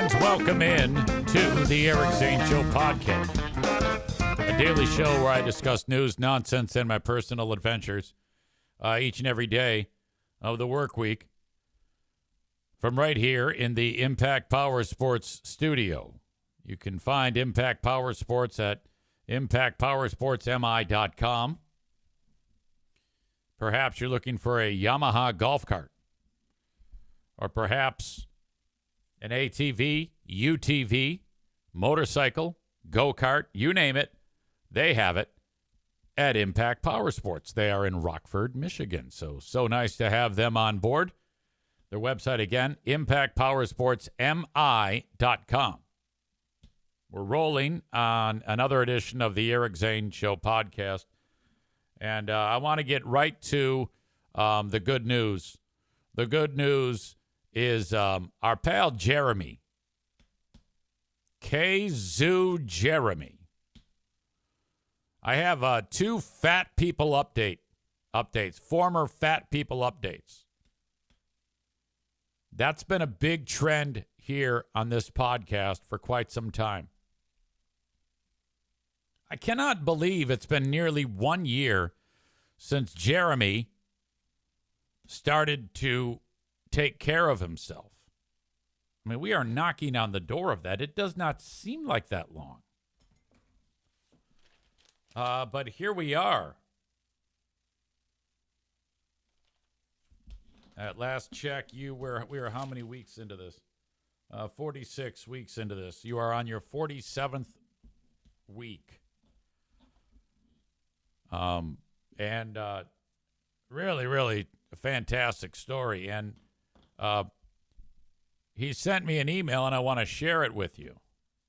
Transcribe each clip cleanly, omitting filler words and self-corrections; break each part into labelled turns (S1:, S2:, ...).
S1: friends, welcome in to the Eric Zane Show podcast, a daily show where I discuss news, nonsense, and my personal adventures each and every day of the work week from right here in the Impact Power Sports studio. You can find Impact Power Sports at impactpowersportsmi.com. Perhaps you're looking for a Yamaha golf cart, or perhaps an ATV, UTV, motorcycle, go-kart, you name it, they have it at Impact Power Sports. They are in Rockford, Michigan. So nice to have them on board. Their website again, impactpowersportsmi.com. We're rolling on another edition of the Eric Zane Show podcast. And I want to get right to the good news. The good news is our pal Jeremy. K-Zoo Jeremy. I have two fat people updates, former fat people updates. That's been a big trend here on this podcast for quite some time. I cannot believe it's been nearly 1 year since Jeremy started to take care of himself. I mean, we are knocking on the door of that. It does not seem like that long. But here we are. At last check, we are how many weeks into this? 46 weeks into this. You are on your 47th week. And really, really a fantastic story. And he sent me an email, and I want to share it with you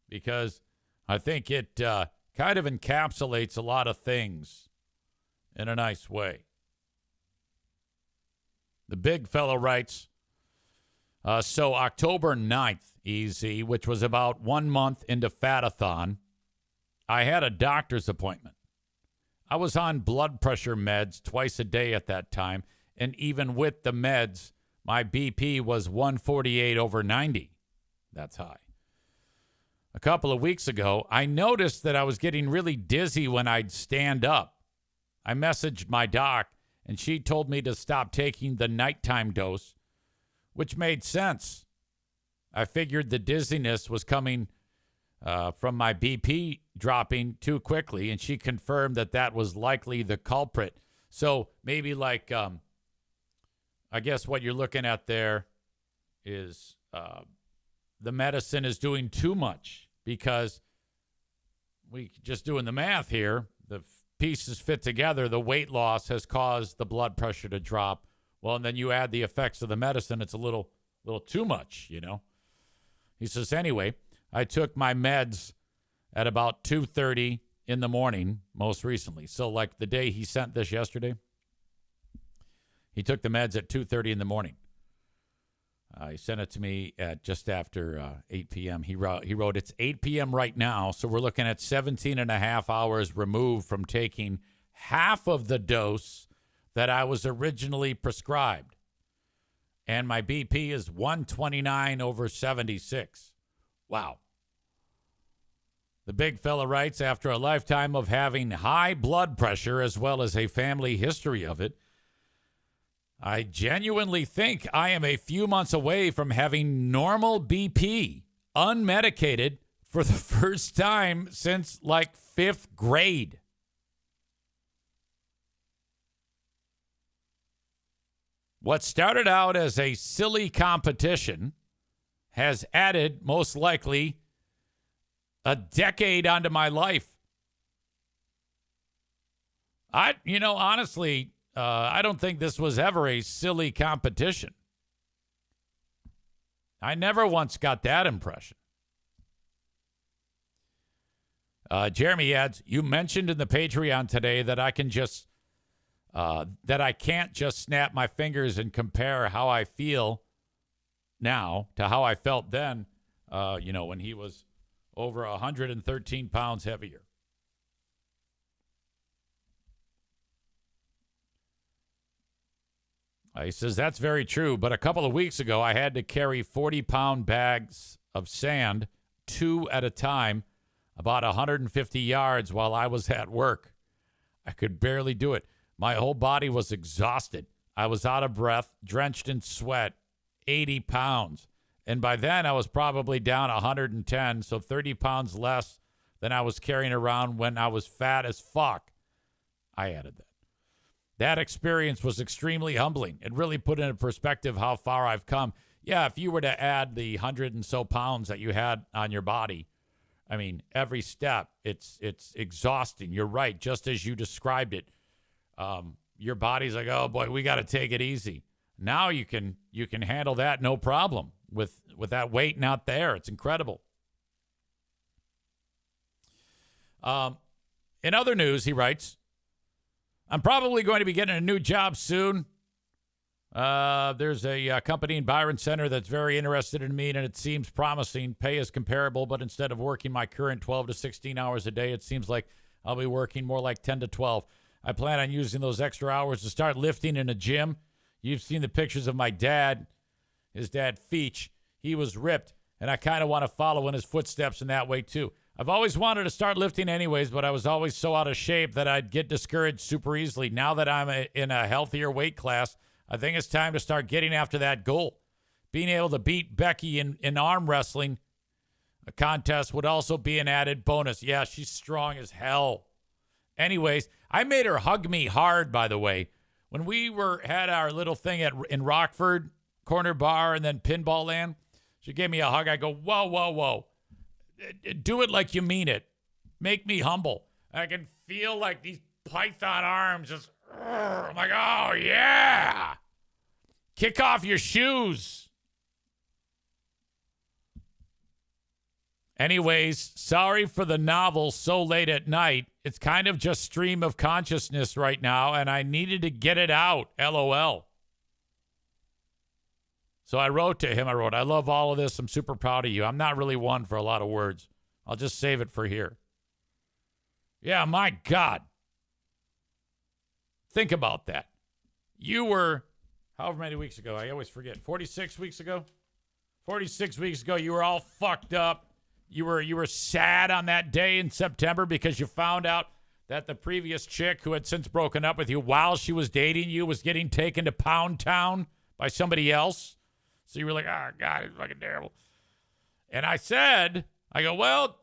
S1: because I think it kind of encapsulates a lot of things in a nice way. The big fellow writes, so October 9th, EZ, which was about 1 month into Fatathon, I had a doctor's appointment. I was on blood pressure meds twice a day at that time, and even with the meds, my BP was 148/90. That's high. A couple of weeks ago, I noticed that I was getting really dizzy when I'd stand up. I messaged my doc, and she told me to stop taking the nighttime dose, which made sense. I figured the dizziness was coming from my BP dropping too quickly, and she confirmed that was likely the culprit. So maybe like, I guess what you're looking at there is the medicine is doing too much, because we just doing the math here, the pieces fit together. The weight loss has caused the blood pressure to drop. Well, and then you add the effects of the medicine, it's a little too much, you know. He says, anyway, I took my meds at about 2:30 in the morning most recently. So like the day he sent this yesterday, he took the meds at 2:30 in the morning. He sent it to me at just after 8 p.m. He wrote, it's 8 p.m. right now, so we're looking at 17 and a half hours removed from taking half of the dose that I was originally prescribed. And my BP is 129/76. Wow. The big fella writes, after a lifetime of having high blood pressure as well as a family history of it, I genuinely think I am a few months away from having normal BP, unmedicated, for the first time since like 5th grade. What started out as a silly competition has added, most likely, a decade onto my life. Honestly, I don't think this was ever a silly competition. I never once got that impression. Jeremy adds, you mentioned in the Patreon today that I can't just snap my fingers and compare how I feel now to how I felt then, when he was over 113 pounds heavier. He says, that's very true. But a couple of weeks ago, I had to carry 40-pound bags of sand, 2 at a time, about 150 yards while I was at work. I could barely do it. My whole body was exhausted. I was out of breath, drenched in sweat, 80 pounds. And by then, I was probably down 110, so 30 pounds less than I was carrying around when I was fat as fuck. I added that. That experience was extremely humbling. It really put into perspective how far I've come. Yeah, if you were to add the 100 and so pounds that you had on your body, I mean, every step, it's exhausting. You're right, just as you described it. Your body's like, oh boy, we got to take it easy. Now you can handle that no problem with that weight not there. It's incredible. In other news, he writes, I'm probably going to be getting a new job soon. There's a company in Byron Center that's very interested in me, and it seems promising. Pay is comparable, but instead of working my current 12 to 16 hours a day, it seems like I'll be working more like 10 to 12. I plan on using those extra hours to start lifting in a gym. You've seen the pictures of my dad, his dad, Feach. He was ripped, and I kind of want to follow in his footsteps in that way, too. I've always wanted to start lifting anyways, but I was always so out of shape that I'd get discouraged super easily. Now that I'm in a healthier weight class, I think it's time to start getting after that goal. Being able to beat Becky in arm wrestling a contest would also be an added bonus. Yeah, she's strong as hell. Anyways, I made her hug me hard, by the way. When we had our little thing in Rockford, Corner Bar, and then Pinball Land, she gave me a hug. I go, whoa, whoa, whoa. Do it like you mean it. Make me humble. I can feel like these python arms just, I'm like, oh, yeah. Kick off your shoes. Anyways, sorry for the novel so late at night. It's kind of just stream of consciousness right now, and I needed to get it out. LOL. So I wrote to him. I love all of this. I'm super proud of you. I'm not really one for a lot of words. I'll just save it for here. Yeah, my God. Think about that. You were, however many weeks ago, I always forget, 46 weeks ago? 46 weeks ago, you were all fucked up. You were sad on that day in September because you found out that the previous chick who had since broken up with you while she was dating you was getting taken to Pound Town by somebody else. So you were like, oh, God, it's fucking terrible. And I go, well,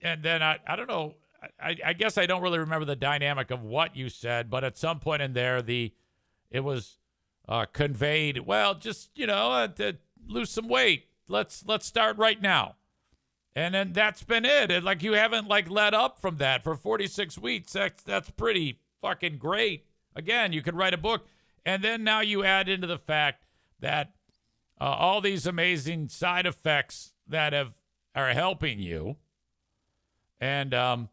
S1: and then I don't know. I guess I don't really remember the dynamic of what you said, but at some point in there, it was conveyed, well, just, to lose some weight. Let's start right now. And then that's been it. Like you haven't let up from that for 46 weeks. That's pretty fucking great. Again, you could write a book. And then now you add into the fact that all these amazing side effects that are helping you. And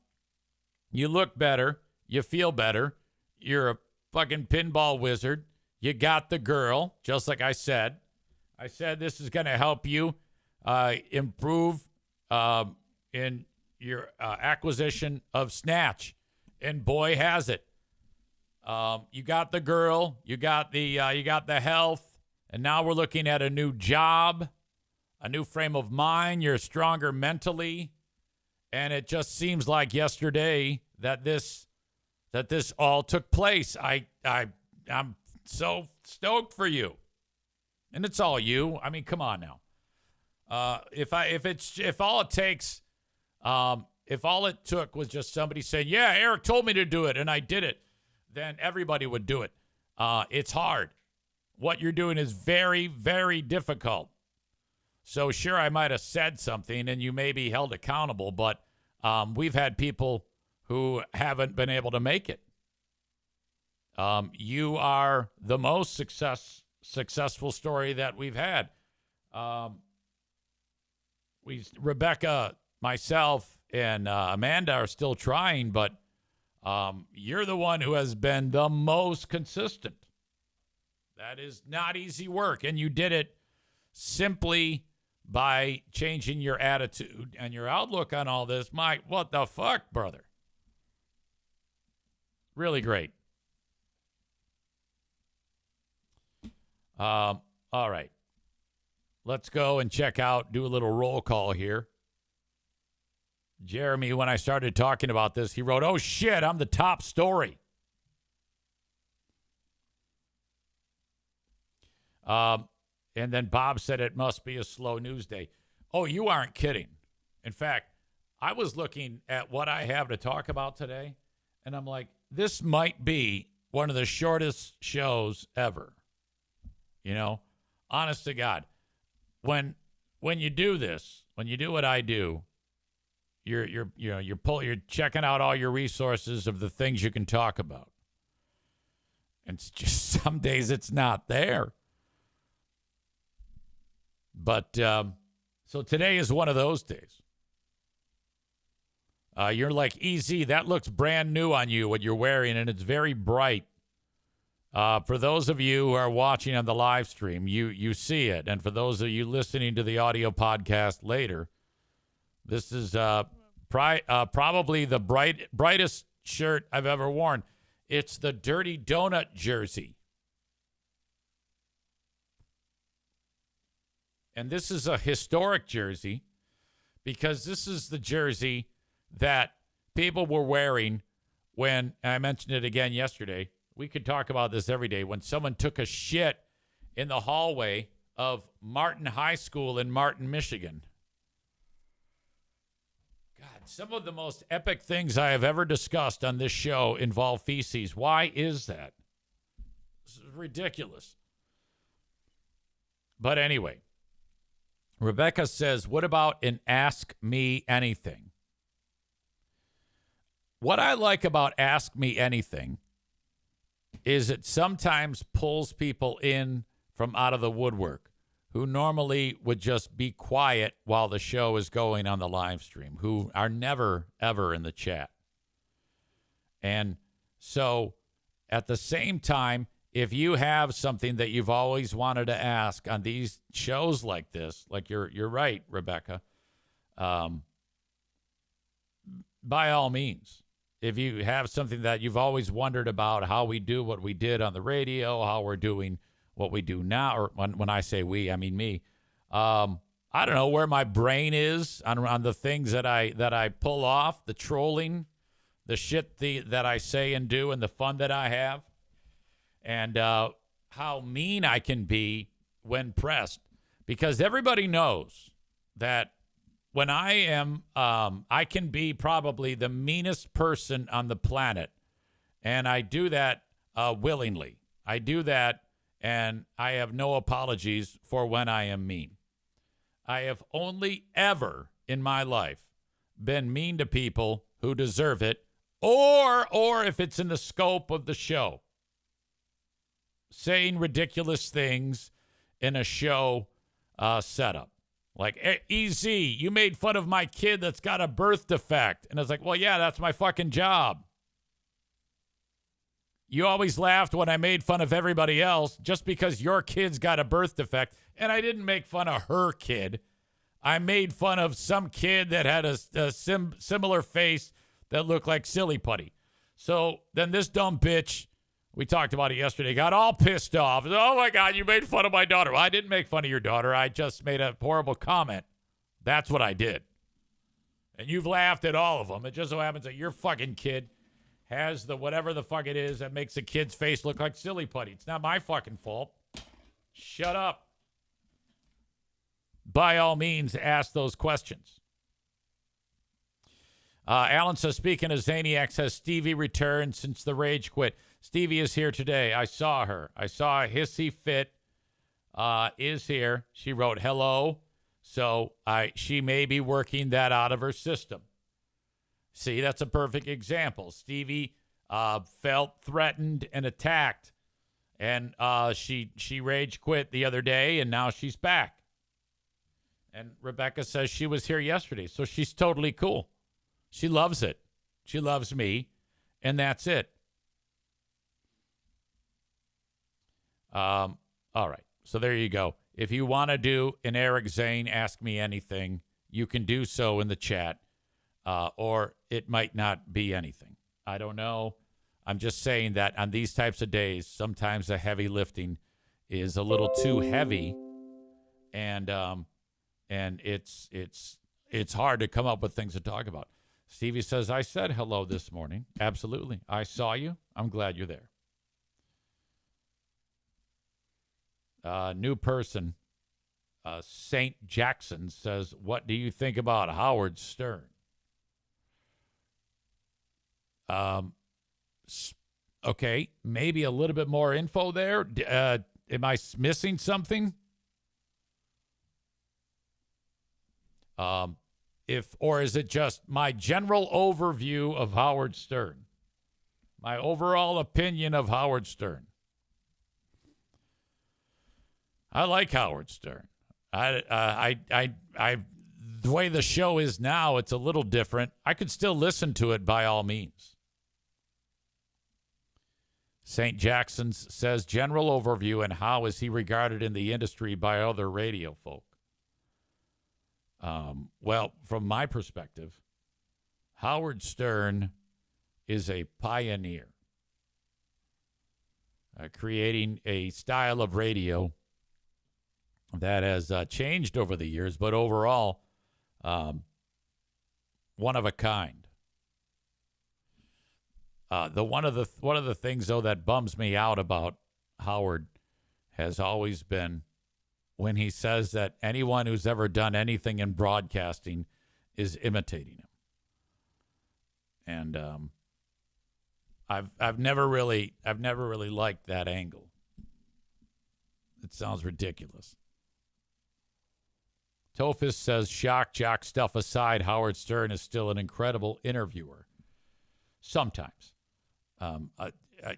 S1: you look better. You feel better. You're a fucking pinball wizard. You got the girl, just like I said. I said this is going to help you improve in your acquisition of snatch. And boy, has it. You got the girl. You got the health. And now we're looking at a new job, a new frame of mind. You're stronger mentally. And it just seems like yesterday that this all took place. I'm so stoked for you. And it's all you. I mean, come on now. If all it took was just somebody saying, yeah, Eric told me to do it and I did it, then everybody would do it. It's hard. What you're doing is very, very difficult. So sure, I might have said something and you may be held accountable, but we've had people who haven't been able to make it. You are the most successful story that we've had. Rebecca, myself, and Amanda are still trying, but you're the one who has been the most consistent. That is not easy work, and you did it simply by changing your attitude and your outlook on all this. Mike, what the fuck, brother? Really great. All right. Let's go and do a little roll call here. Jeremy, when I started talking about this, he wrote, "Oh, shit, I'm the top story." And then Bob said it must be a slow news day. Oh, you aren't kidding. In fact, I was looking at what I have to talk about today, and I'm like, this might be one of the shortest shows ever. You know, honest to God, when you do this, when you do what I do, you're checking out all your resources of the things you can talk about. And it's just some days it's not there. But so today is one of those days. You're like, EZ, that looks brand new on you, what you're wearing, and it's very bright. For those of you who are watching on the live stream, you see it. And for those of you listening to the audio podcast later, this is probably the brightest shirt I've ever worn. It's the Dirty Donut jersey. And this is a historic jersey because this is the jersey that people were wearing when, and I mentioned it again yesterday, we could talk about this every day, when someone took a shit in the hallway of Martin High School in Martin, Michigan. God, some of the most epic things I have ever discussed on this show involve feces. Why is that? This is ridiculous. But anyway, Rebecca says, what about an Ask Me Anything? What I like about Ask Me Anything is it sometimes pulls people in from out of the woodwork who normally would just be quiet while the show is going on the live stream, who are never, ever in the chat. And so at the same time, if you have something that you've always wanted to ask on these shows like this, like you're right, Rebecca, by all means, if you have something that you've always wondered about, how we do what we did on the radio, how we're doing what we do now, or when I say we, I mean me. I don't know where my brain is on the things that I pull off, the trolling, the shit that I say and do, and the fun that I have. And how mean I can be when pressed. Because everybody knows that when I am, I can be probably the meanest person on the planet. And I do that willingly. I do that, and I have no apologies for when I am mean. I have only ever in my life been mean to people who deserve it, or if it's in the scope of the show. Saying ridiculous things in a show setup. Like, hey, EZ, you made fun of my kid that's got a birth defect. And I was like, well, yeah, that's my fucking job. You always laughed when I made fun of everybody else just because your kid's got a birth defect. And I didn't make fun of her kid. I made fun of some kid that had a similar face that looked like Silly Putty. So then this dumb bitch, we talked about it yesterday, got all pissed off. Oh, my God, you made fun of my daughter. Well, I didn't make fun of your daughter. I just made a horrible comment. That's what I did. And you've laughed at all of them. It just so happens that your fucking kid has the whatever the fuck it is that makes a kid's face look like Silly Putty. It's not my fucking fault. Shut up. By all means, ask those questions. Alan says, speaking of Zaniac, says Stevie returned since the rage quit. Stevie is here today. I saw her. I saw Hissy Fit is here. She wrote hello. So she may be working that out of her system. See, that's a perfect example. Stevie felt threatened and attacked. And she rage quit the other day, and now she's back. And Rebecca says she was here yesterday. So she's totally cool. She loves it. She loves me. And that's it. All right. So there you go. If you want to do an Eric Zane Ask Me Anything, you can do so in the chat. Or it might not be anything. I don't know. I'm just saying that on these types of days, sometimes the heavy lifting is a little too heavy, and it's hard to come up with things to talk about. Stevie says, I said hello this morning. Absolutely. I saw you. I'm glad you're there. New person, St. Jackson says, what do you think about Howard Stern? Okay, maybe a little bit more info there. Am I missing something? Or is it just my general overview of Howard Stern? My overall opinion of Howard Stern. I like Howard Stern. The way the show is now, it's a little different. I could still listen to it by all means. St. Jackson's says, general overview, and how is he regarded in the industry by other radio folk? Well, from my perspective, Howard Stern is a pioneer, creating a style of radio that has changed over the years, but overall, one of a kind. One of the things, though, that bums me out about Howard has always been when he says that anyone who's ever done anything in broadcasting is imitating him. And I've never really liked that angle. It sounds ridiculous. Tophus says, shock jock stuff aside, Howard Stern is still an incredible interviewer. Sometimes.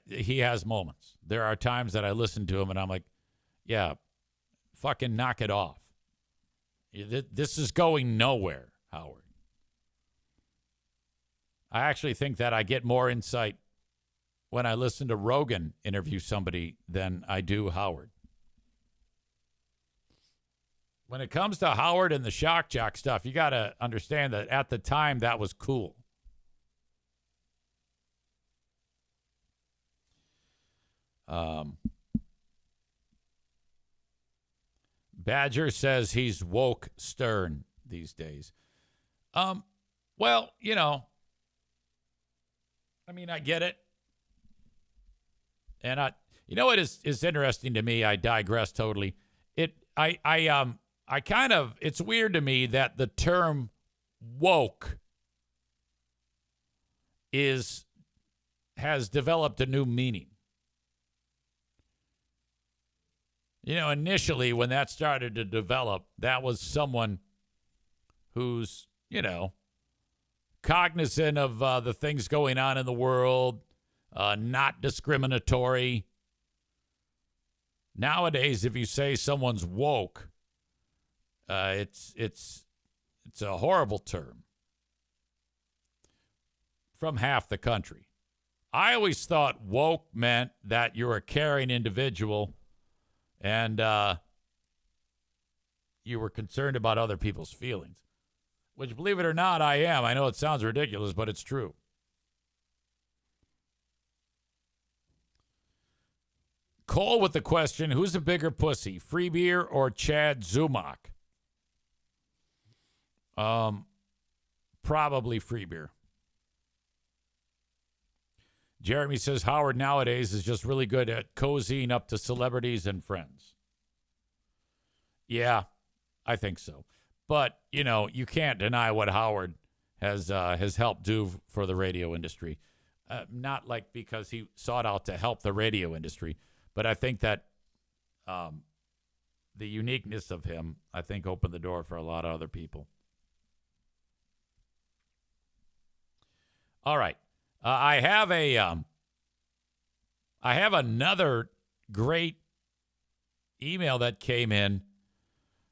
S1: He has moments. There are times that I listen to him and I'm like, yeah, fucking knock it off. This is going nowhere, Howard. I actually think that I get more insight when I listen to Rogan interview somebody than I do Howard. When it comes to Howard and the shock jock stuff, you got to understand that at the time that was cool. Badger says he's woke Stern these days. Well, I get it. And what is interesting to me, I digress totally. It's weird to me that the term woke has developed a new meaning. Initially when that started to develop, that was someone who's, cognizant of the things going on in the world, not discriminatory. Nowadays, if you say someone's woke, it's a horrible term from half the country. I always thought woke meant that you're a caring individual and you were concerned about other people's feelings, which, believe it or not, I am. I know it sounds ridiculous, but it's true. Cole with the question, who's a bigger pussy, Free Beer or Chad Zumock? Probably Free Beer. Jeremy says Howard nowadays is just really good at cozying up to celebrities and friends. Yeah, I think so. But, you can't deny what Howard has helped do for the radio industry. Not like because he sought out to help the radio industry, but I think that the uniqueness of him, I think, opened the door for a lot of other people. All right. I have another great email that came in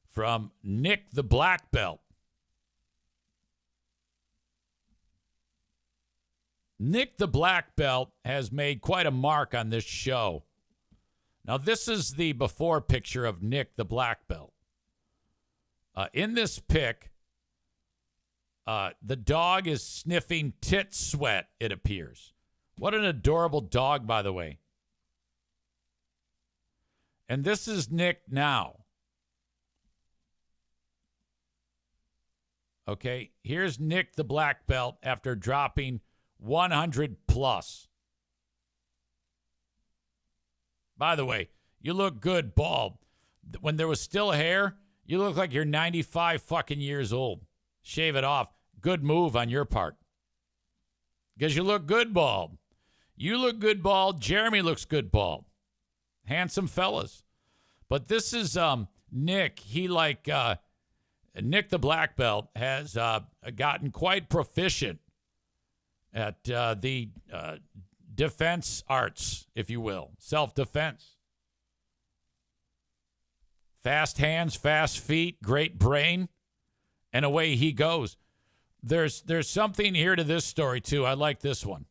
S1: from Nick the Black Belt. Nick the Black Belt has made quite a mark on this show. Now, this is the before picture of Nick the Black Belt. In this pic, the dog is sniffing tit sweat, it appears. What an adorable dog, by the way. And this is Nick now. Okay, here's Nick the black belt after dropping 100 plus. By the way, you look good bald. When there was still hair, you look like you're 95 fucking years old. Shave it off. Good move on your part. Because you look good bald. You look good bald. Jeremy looks good bald. Handsome fellas. But this is Nick. He Nick the black belt has gotten quite proficient at the defense arts, if you will. Self-defense. Fast hands, fast feet, great brain, and away he goes. There's something here to this story, too. I like this one.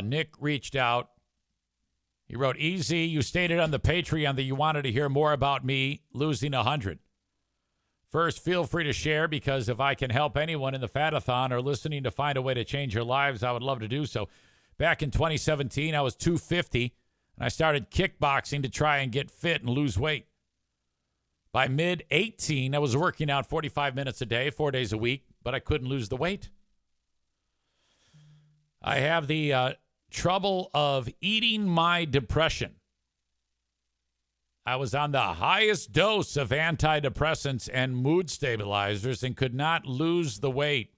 S1: Nick reached out. He wrote, "Easy, you stated on the Patreon that you wanted to hear more about me losing 100. First, feel free to share, because if I can help anyone in the Fatathon or listening to find a way to change your lives, I would love to do so. Back in 2017, I was 250, and I started kickboxing to try and get fit and lose weight. By mid-18, I was working out 45 minutes a day, 4 days a week, but I couldn't lose the weight. I have the trouble of eating my depression. I was on the highest dose of antidepressants and mood stabilizers and could not lose the weight."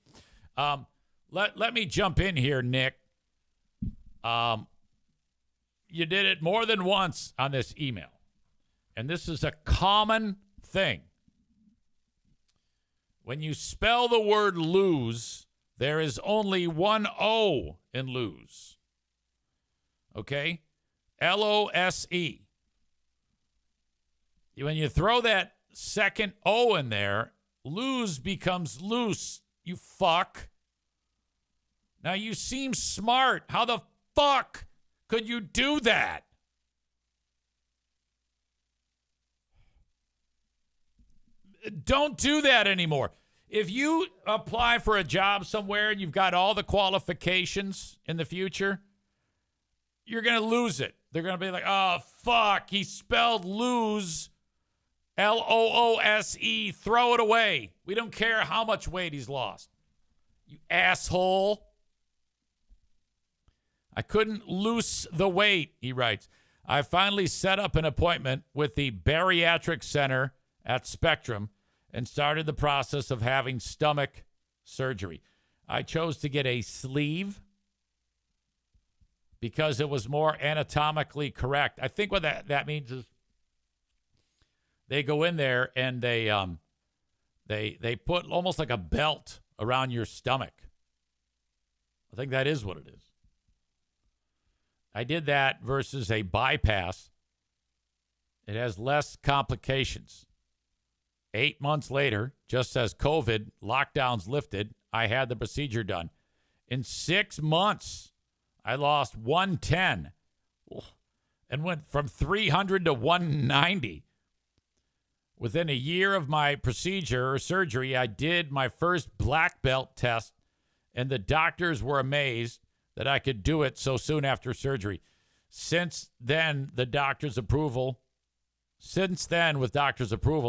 S1: Let me jump in here, Nick. You did it more than once on this email. And this is a common thing. When you spell the word lose, there is only one O in lose. Okay? L-O-S-E. When you throw that second O in there, lose becomes loose, you fuck. Now, you seem smart. How the fuck could you do that? Don't do that anymore. If you apply for a job somewhere and you've got all the qualifications in the future, you're going to lose it. They're going to be like, "Oh, fuck, he spelled lose, L-O-O-S-E. Throw it away. We don't care how much weight he's lost. You asshole." "I couldn't lose the weight," he writes. "I finally set up an appointment with the bariatric center at Spectrum and started the process of having stomach surgery. I chose to get a sleeve because it was more anatomically correct." I think what that means is they go in there and they put almost like a belt around your stomach. I think that is what it is. I did that versus a bypass. It has less complications. 8 months later, just as COVID lockdowns lifted, I had the procedure done. In 6 months, I lost 110 and went from 300 to 190. Within a year of my procedure or surgery, I did my first black belt test, and the doctors were amazed that I could do it so soon after surgery. Since then, with doctor's approval,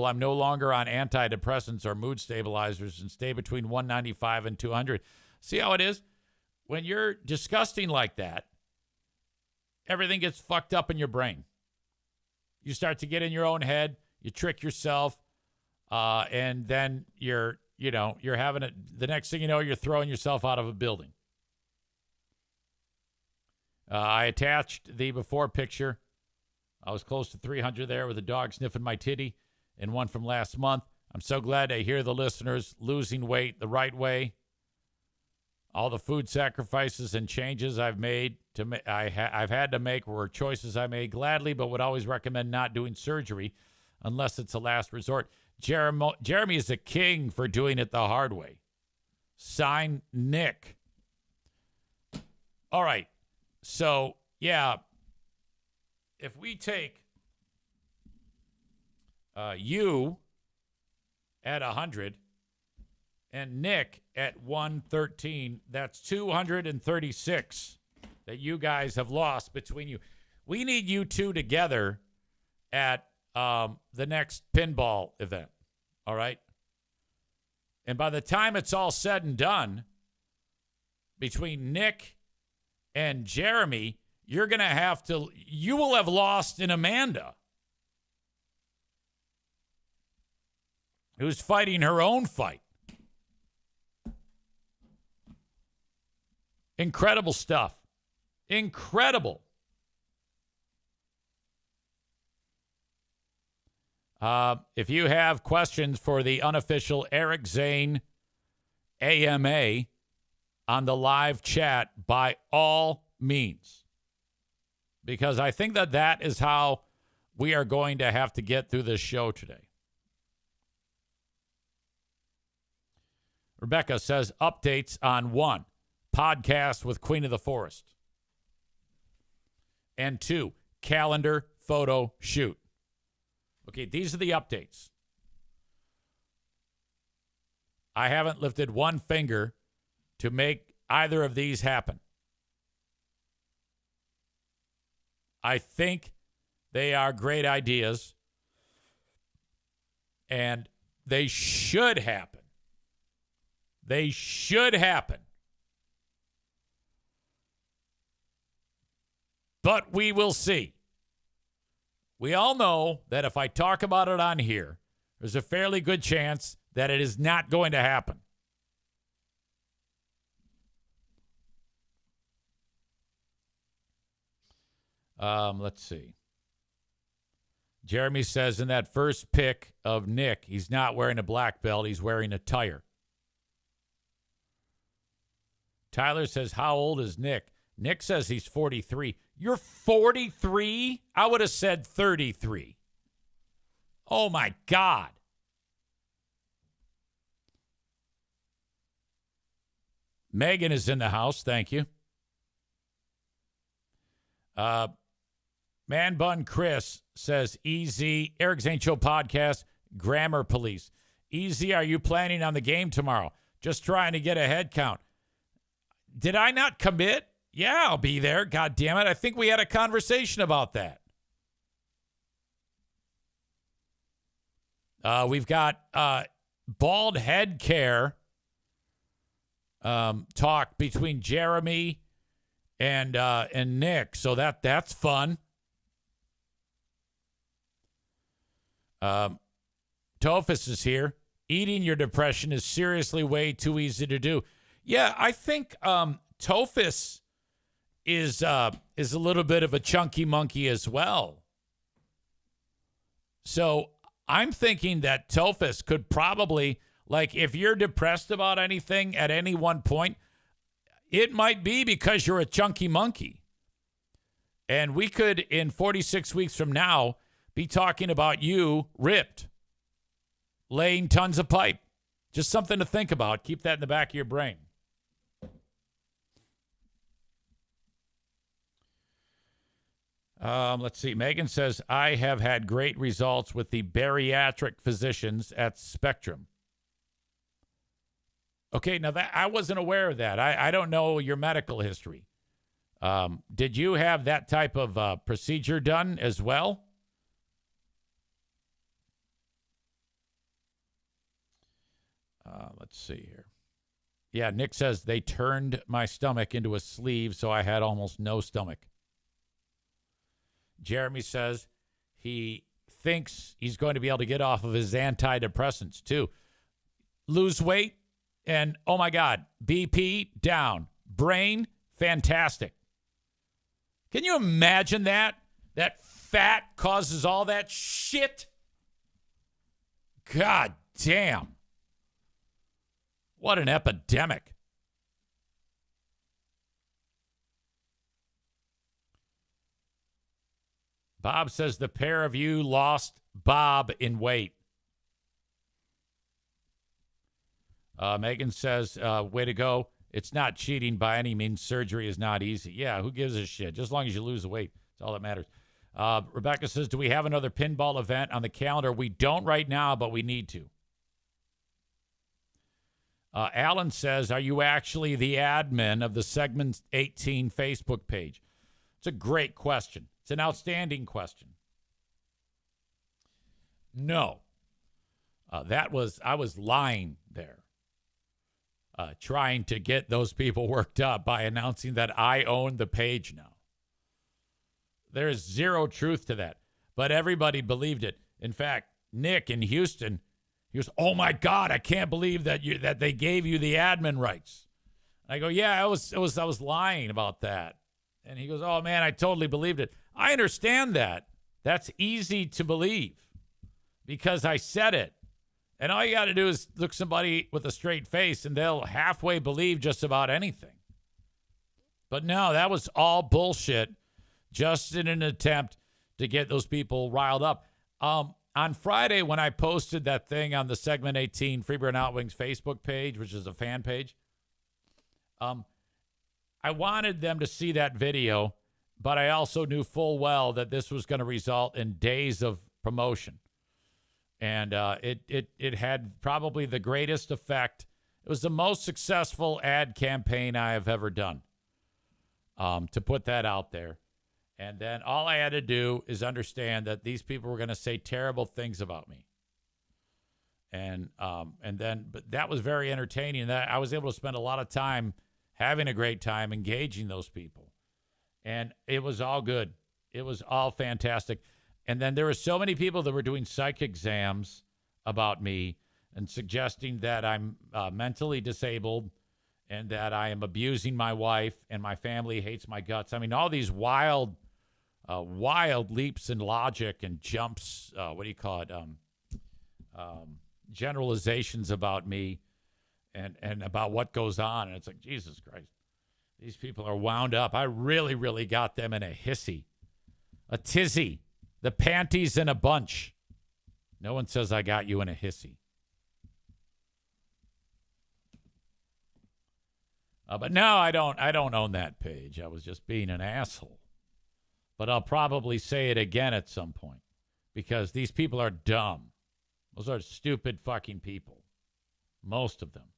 S1: I'm no longer on antidepressants or mood stabilizers and stay between 195 and 200. See how it is? When you're disgusting like that, everything gets fucked up in your brain. You start to get in your own head. You trick yourself, and then you're having it. The next thing you know, you're throwing yourself out of a building. I attached the before picture. I was close to 300 there with a dog sniffing my titty, and one from last month. I'm so glad to hear the listeners losing weight the right way. All the food sacrifices and changes I've made I've had to make were choices I made gladly, but would always recommend not doing surgery unless it's a last resort. Jeremy is a king for doing it the hard way. Sign, Nick. All right. So, yeah, if we take you at 100 and Nick at 113, that's 236 that you guys have lost between you. We need you two together at the next pinball event. All right? And by the time it's all said and done, between Nick and Jeremy, you will have lost in Amanda, who's fighting her own fight. Incredible stuff. Incredible. If you have questions for the unofficial Eric Zane AMA on the live chat, by all means, because I think that is how we are going to have to get through this show today. Rebecca says updates on 1, podcast with Queen of the Forest, and 2, calendar photo shoot. Okay, these are the updates. I haven't lifted one finger to make either of these happen. I think they are great ideas, and they should happen. They should happen. But we will see. We all know that if I talk about it on here, there's a fairly good chance that it is not going to happen. Let's see. Jeremy says in that first pick of Nick, he's not wearing a black belt, he's wearing a tire. Tyler says, how old is Nick? Nick says he's 43. You're 43? I would have said 33. Oh, my God. Megan is in the house. Thank you. Man Bun Chris says, Easy, Eric Zane Show podcast, Grammar Police. Easy, are you planning on the game tomorrow? Just trying to get a head count. Did I not commit? Yeah, I'll be there. God damn it. I think we had a conversation about that. We've got bald head care talk between Jeremy and Nick. So that's fun. Tophus is here. Eating your depression is seriously way too easy to do. Yeah, I think Tophus is a little bit of a chunky monkey as well. So I'm thinking that Tophus could probably, like, if you're depressed about anything at any one point, it might be because you're a chunky monkey. And we could, in 46 weeks from now, be talking about you ripped, laying tons of pipe. Just something to think about. Keep that in the back of your brain. Let's see. Megan says, I have had great results with the bariatric physicians at Spectrum. Okay, now that I wasn't aware of that. I don't know your medical history. Did you have that type of procedure done as well? Let's see here. Yeah, Nick says they turned my stomach into a sleeve, so I had almost no stomach. Jeremy says he thinks he's going to be able to get off of his antidepressants, too. Lose weight, and, oh, my God, BP down. Brain, fantastic. Can you imagine that? That fat causes all that shit? God damn. What an epidemic. Bob says the pair of you lost Bob in weight. Megan says, way to go. It's not cheating by any means. Surgery is not easy. Yeah, who gives a shit? Just as long as you lose the weight. That's all that matters. Rebecca says, do we have another pinball event on the calendar? We don't right now, but we need to. Alan says, are you actually the admin of the Segment 18 Facebook page? It's a great question. It's an outstanding question. No. I was lying there, trying to get those people worked up by announcing that I own the page now. There is zero truth to that, but everybody believed it. In fact, Nick in Houston, he goes, "Oh my God, I can't believe that they gave you the admin rights." I go, "Yeah, I was lying about that." And he goes, "Oh man, I totally believed it." I understand that. That's easy to believe because I said it. And all you got to do is look somebody with a straight face and they'll halfway believe just about anything. But no, that was all bullshit, just in an attempt to get those people riled up. On Friday, when I posted that thing on the Segment 18 Freeburg and Outwings Facebook page, which is a fan page, I wanted them to see that video, but I also knew full well that this was going to result in days of promotion. And it had probably the greatest effect. It was the most successful ad campaign I have ever done, to put that out there. And then all I had to do is understand that these people were going to say terrible things about me. But that was very entertaining. That I was able to spend a lot of time having a great time engaging those people. And it was all good. It was all fantastic. And then there were so many people that were doing psych exams about me and suggesting that I'm mentally disabled and that I am abusing my wife and my family hates my guts. I mean, all these wild leaps in logic and jumps, generalizations about me and about what goes on. And it's like, Jesus Christ, these people are wound up. I really, really got them in a tizzy. The panties in a bunch. No one says I got you in a hissy. But no, I don't own that page. I was just being an asshole. But I'll probably say it again at some point because these people are dumb. Those are stupid fucking people. Most of them.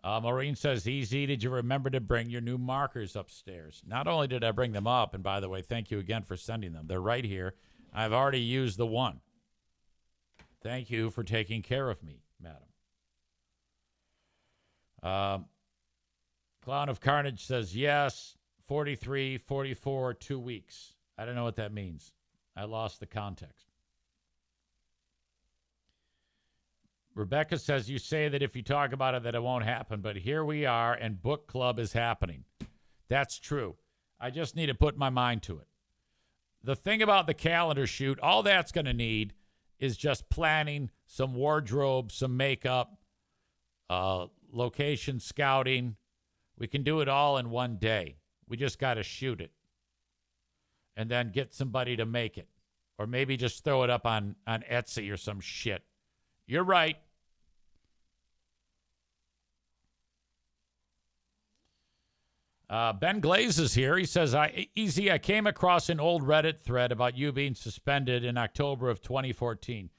S1: Maureen says, "Easy, did you remember to bring your new markers upstairs?" Not only did I bring them up, and by the way, thank you again for sending them. They're right here. I've already used the one. Thank you for taking care of me, madam. Clown of Carnage says, yes, 43, 44, 2 weeks. I don't know what that means. I lost the context. Rebecca says, you say that if you talk about it that it won't happen, but here we are and book club is happening. That's true. I just need to put my mind to it. The thing about the calendar shoot, all that's going to need is just planning, some wardrobe, some makeup, location scouting. We can do it all in one day. We just got to shoot it and then get somebody to make it, or maybe just throw it up on Etsy or some shit. You're right. Ben Glaze is here. He says, I came across an old Reddit thread about you being suspended in October of 2014.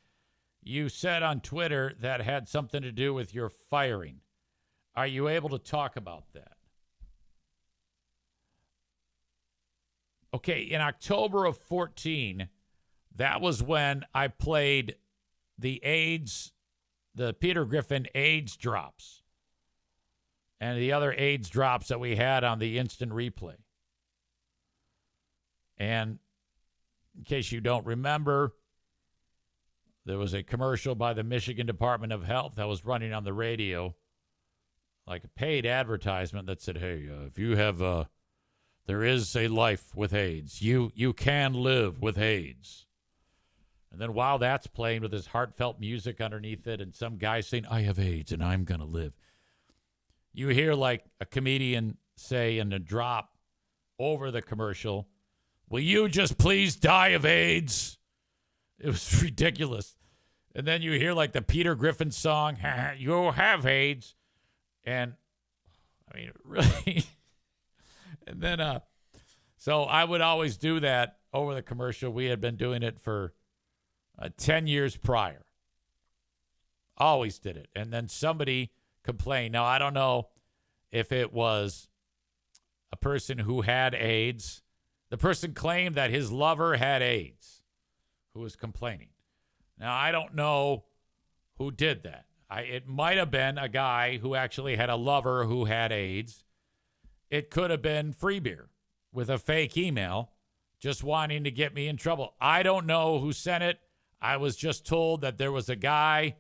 S1: You said on Twitter that had something to do with your firing. Are you able to talk about that? Okay, in October of 14, that was when I played the Peter Griffin AIDS drops and the other AIDS drops that we had on the instant replay. And in case you don't remember, there was a commercial by the Michigan Department of Health that was running on the radio, like a paid advertisement that said, hey, if you have, there is a life with AIDS. You can live with AIDS. And then while that's playing with this heartfelt music underneath it and some guy saying, I have AIDS and I'm going to live, you hear like a comedian say in a drop over the commercial, will you just please die of AIDS? It was ridiculous. And then you hear like the Peter Griffin song, you have AIDS. And I mean, really. And then, so I would always do that over the commercial. We had been doing it for 10 years prior. Always did it. And then somebody complained. Now, I don't know if it was a person who had AIDS. The person claimed that his lover had AIDS, who was complaining. Now, I don't know who did that. It might have been a guy who actually had a lover who had AIDS. It could have been Free Beer with a fake email just wanting to get me in trouble. I don't know who sent it. I was just told that there was a guy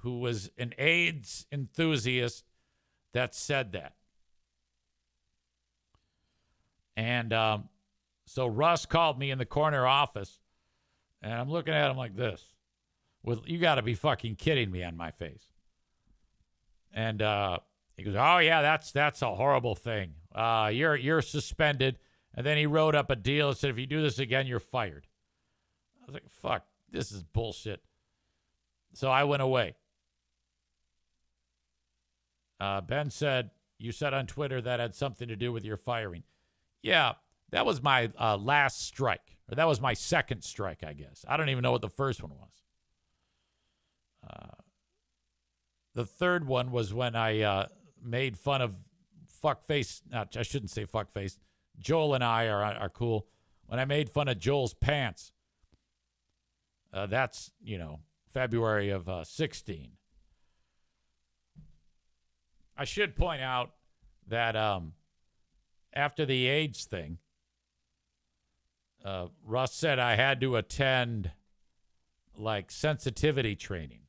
S1: who was an AIDS enthusiast that said that. And so Russ called me in the corner office, and I'm looking at him like this. You got to be fucking kidding me on my face. And he goes, oh, yeah, that's a horrible thing. You're suspended. And then he wrote up a deal and said, if you do this again, you're fired. I was like, fuck, this is bullshit. So I went away. Ben said, you said on Twitter that had something to do with your firing. Yeah, that was my last strike. Or that was my second strike, I guess. I don't even know what the first one was. The third one was when I made fun of fuckface. I shouldn't say fuckface. Joel and I are cool. When I made fun of Joel's pants. That's, February of 16. I should point out that after the AIDS thing, Russ said I had to attend sensitivity training.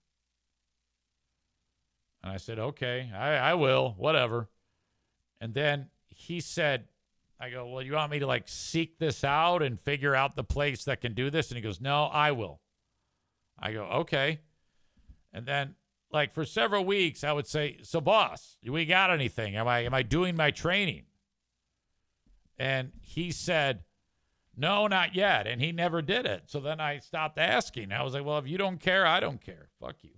S1: And I said, okay, I will, whatever. And then he said, I go, well, you want me to seek this out and figure out the place that can do this? And he goes, no, I will. I go, okay. And then for several weeks, I would say, so boss, we got anything? Am I doing my training? And he said, no, not yet. And he never did it. So then I stopped asking. I was like, well, if you don't care, I don't care. Fuck you.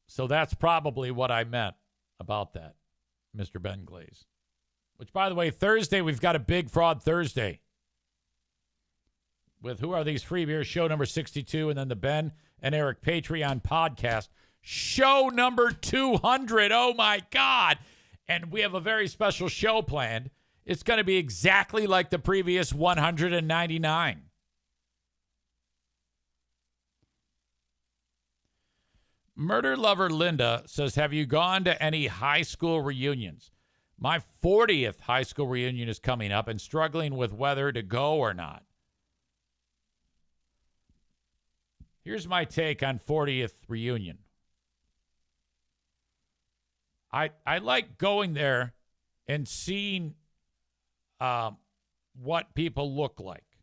S1: So that's probably what I meant about that, Mr. Ben Glaze. Which, by the way, Thursday, we've got a Big Fraud Thursday. With Who Are These Free Beers, show number 62, and then the Ben and Eric Patreon podcast, show number 200. Oh, my God. And we have a very special show planned. It's going to be exactly like the previous 199. Murder Lover Linda says, have you gone to any high school reunions? My 40th high school reunion is coming up and struggling with whether to go or not. Here's my take on 40th reunion. I like going there and seeing what people look like,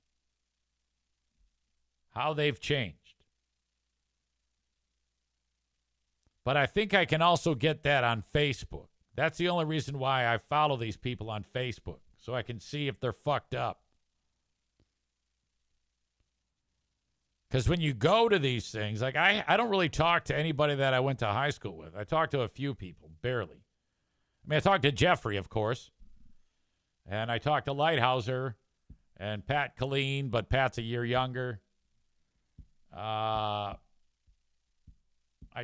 S1: how they've changed. But I think I can also get that on Facebook. That's the only reason why I follow these people on Facebook, so I can see if they're fucked up. Because when you go to these things, I don't really talk to anybody that I went to high school with. I talked to a few people, barely. I talked to Jeffrey, of course. And I talked to Lighthouser and Pat Colleen, but Pat's a year younger. I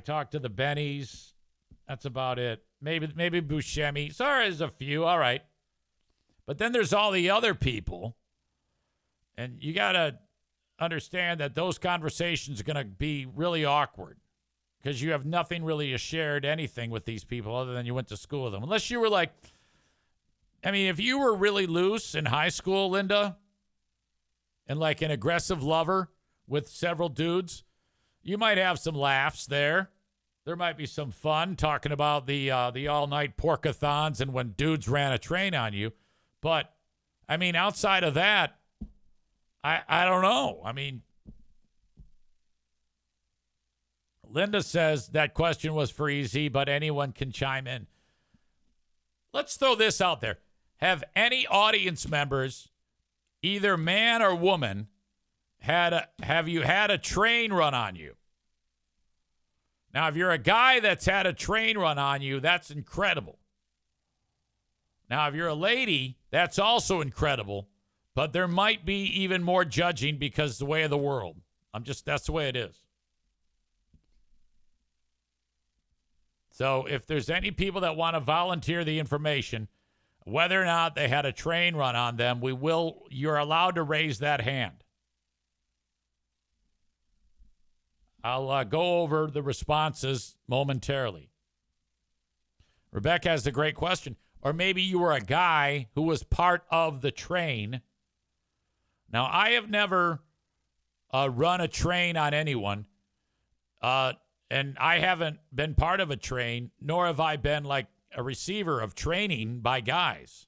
S1: talked to the Bennies. That's about it. Maybe Buscemi. Sorry, there's a few. All right. But then there's all the other people. And you got to understand that those conversations are going to be really awkward because you have nothing really to share anything with these people other than you went to school with them. Unless you were if you were really loose in high school, Linda, and an aggressive lover with several dudes, you might have some laughs there. There might be some fun talking about the all-night porkathons and when dudes ran a train on you. But, outside of that, I don't know. Linda says that question was for easy, but anyone can chime in. Let's throw this out there. Have any audience members, either man or woman, have you had a train run on you? Now, if you're a guy that's had a train run on you, that's incredible. Now, if you're a lady, that's also incredible, but there might be even more judging because the way of the world. That's the way it is. So if there's any people that want to volunteer the information, whether or not they had a train run on them, you're allowed to raise that hand. I'll go over the responses momentarily. Rebecca has a great question. Or maybe you were a guy who was part of the train. Now, I have never run a train on anyone. And I haven't been part of a train, nor have I been like a receiver of training by guys.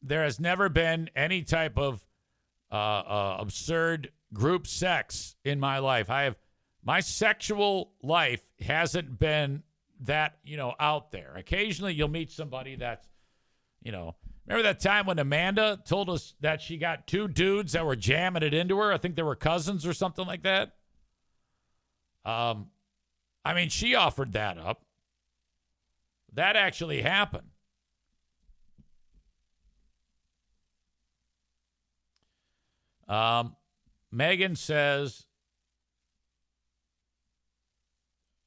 S1: There has never been any type of absurd group sex in my life. My sexual life hasn't been that, out there. Occasionally you'll meet somebody that's, remember that time when Amanda told us that she got two dudes that were jamming it into her? I think they were cousins or something like that. She offered that up. That actually happened. Megan says,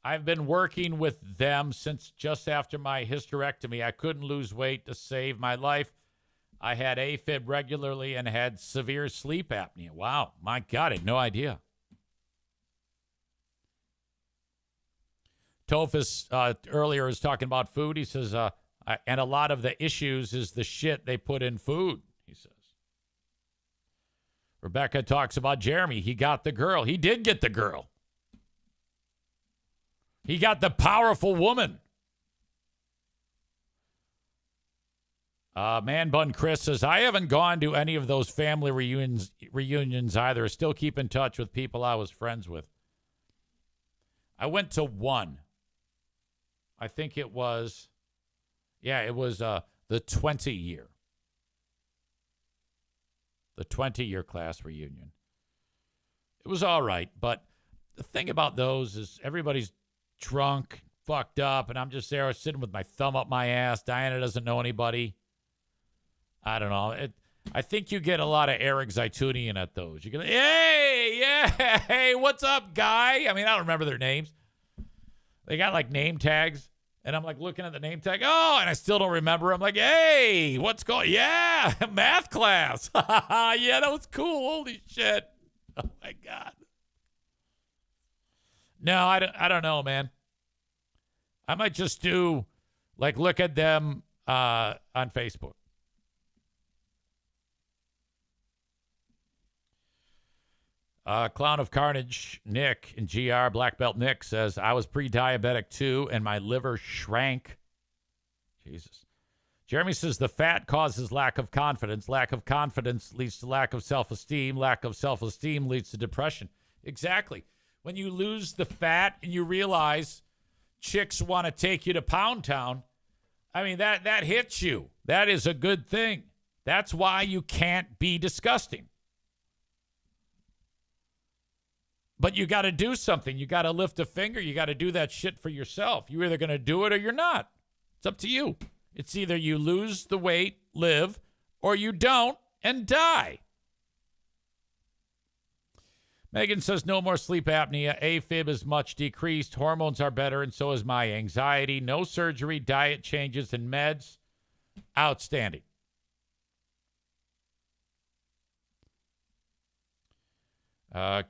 S1: I've been working with them since just after my hysterectomy. I couldn't lose weight to save my life. I had AFib regularly and had severe sleep apnea. Wow. My God, I had no idea. Tophus earlier was talking about food. He says, and a lot of the issues is the shit they put in food, he says. Rebecca talks about Jeremy. He got the girl. He did get the girl. He got the powerful woman. Man Bun Chris says, I haven't gone to any of those family reunions either. Still keep in touch with people I was friends with. I went to one. I think it was the 20 year. The 20-year class reunion. It was all right, but the thing about those is everybody's drunk, fucked up, and I'm just there sitting with my thumb up my ass. Diana doesn't know anybody. I don't know. I think you get a lot of Eric Zaitunian at those. You go, hey, what's up, guy? I don't remember their names. They got like name tags, and I'm like looking at the name tag. Oh, and I still don't remember. I'm like, hey, what's going? Yeah, math class. Yeah, that was cool. Holy shit. Oh my God. No, I don't know, man. I might just do look at them on Facebook. Clown of Carnage, Nick, and GR Black Belt Nick says, I was pre-diabetic too, and my liver shrank. Jesus. Jeremy says, the fat causes lack of confidence. Lack of confidence leads to lack of self-esteem. Lack of self-esteem leads to depression. Exactly. When you lose the fat and you realize chicks want to take you to Pound Town, that hits you. That is a good thing. That's why you can't be disgusting. But you got to do something. You got to lift a finger. You got to do that shit for yourself. You're either going to do it or you're not. It's up to you. It's either you lose the weight, live, or you don't and die. Megan says no more sleep apnea. AFib is much decreased. Hormones are better, and so is my anxiety. No surgery, diet changes, and meds. Outstanding.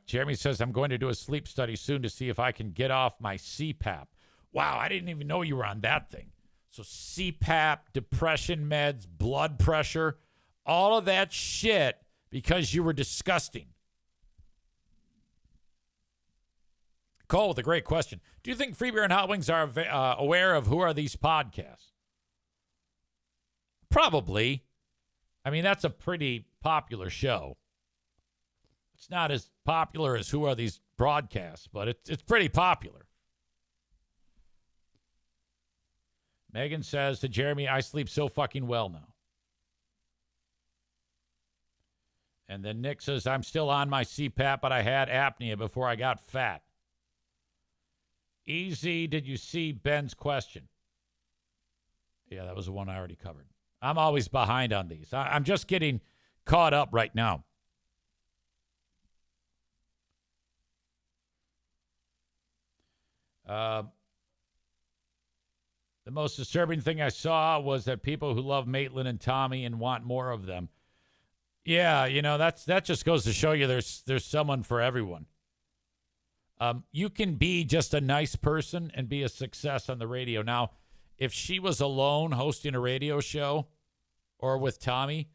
S1: Jeremy says, I'm going to do a sleep study soon to see if I can get off my CPAP. Wow, I didn't even know you were on that thing. So CPAP, depression meds, blood pressure, all of that shit because you were disgusting. Cole with a great question. Do you think Free Beer and Hot Wings are aware of who are these podcasts? Probably. That's a pretty popular show. It's not as popular as who are these broadcasts, but it's pretty popular. Megan says to Jeremy, I sleep so fucking well now. And then Nick says, I'm still on my CPAP, but I had apnea before I got fat. Easy, did you see Ben's question? Yeah, that was the one I already covered. I'm always behind on these. I'm just getting caught up right now. The most disturbing thing I saw was that people who love Maitland and Tommy and want more of them. Yeah, that just goes to show you there's someone for everyone. You can be just a nice person and be a success on the radio. Now, if she was alone hosting a radio show or with Tommy,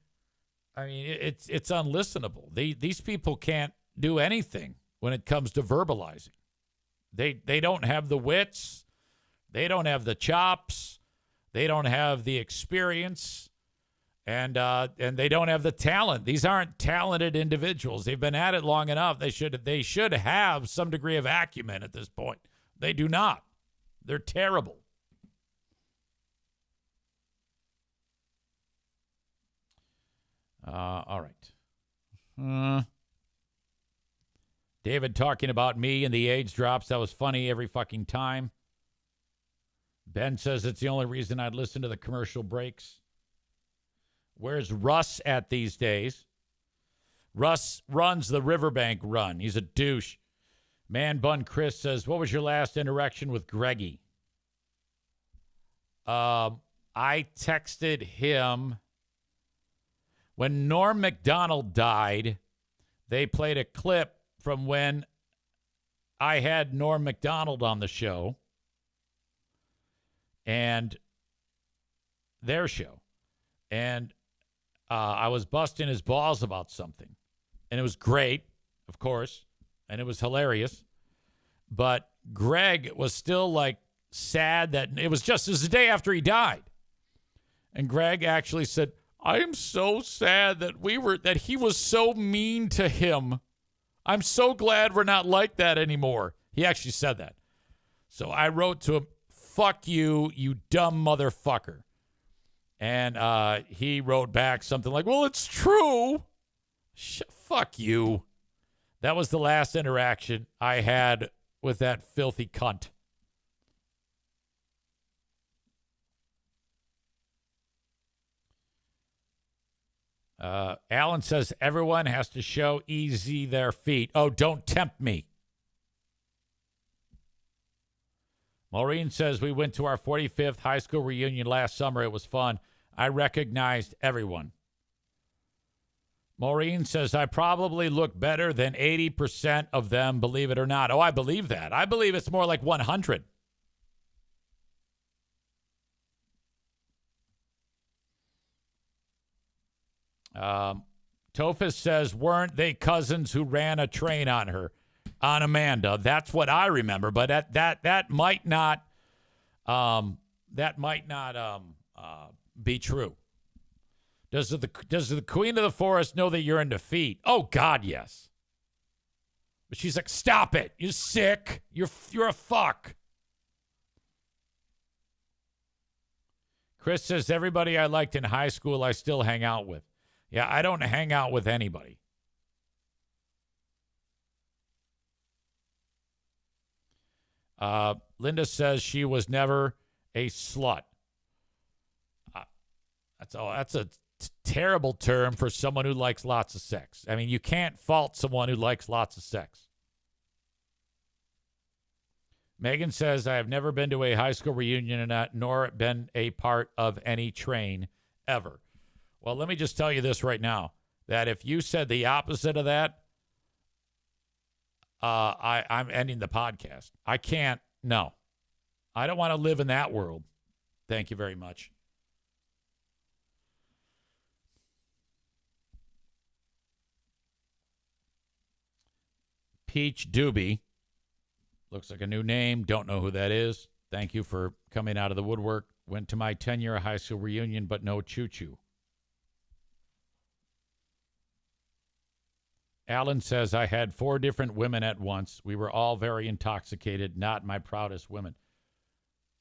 S1: I mean, it's unlistenable. These people can't do anything when it comes to verbalizing. They don't have the wits. They don't have the chops. They don't have the experience. And they don't have the talent. These aren't talented individuals. They've been at it long enough. They should have some degree of acumen at this point. They do not. They're terrible. All right. David talking about me and the age drops. That was funny every fucking time. Ben says it's the only reason I'd listen to the commercial breaks. Where's Russ at these days? Russ runs the Riverbank run. He's a douche. Man Bun Chris says, what was your last interaction with Greggy? I texted him when Norm Macdonald died. They played a clip from when I had Norm Macdonald on the show and their show. And I was busting his balls about something. And it was great, of course. And it was hilarious. But Greg was still like sad that it was the day after he died. And Greg actually said, I am so sad that he was so mean to him. I'm so glad we're not like that anymore. He actually said that. So I wrote to him, fuck you, you dumb motherfucker. And he wrote back something like, well, it's true. Fuck you. That was the last interaction I had with that filthy cunt. Alan says everyone has to show easy their feet. Oh, don't tempt me. Maureen says we went to our 45th high school reunion last summer. It was fun. I recognized everyone. Maureen says I probably look better than 80% of them, believe it or not. Oh, I believe that. I believe it's more like 100. Tophus says, weren't they cousins who ran a train on her, on Amanda? That's what I remember, but that might not be true. Does the Queen of the Forest know that you're in defeat? Oh God, yes. But she's like, stop it. You're sick. You're a fuck. Chris says everybody I liked in high school I still hang out with. Yeah, I don't hang out with anybody. Linda says she was never a slut. That's a terrible term for someone who likes lots of sex. I mean, you can't fault someone who likes lots of sex. Megan says, I have never been to a high school reunion nor been a part of any train ever. Well, let me just tell you this right now, that if you said the opposite of that, I'm ending the podcast. I can't. No. I don't want to live in that world. Thank you very much. Peach Doobie. Looks like a new name. Don't know who that is. Thank you for coming out of the woodwork. Went to my 10-year high school reunion, but no choo-choo. Alan says, I had 4 different women at once. We were all very intoxicated, not my proudest women.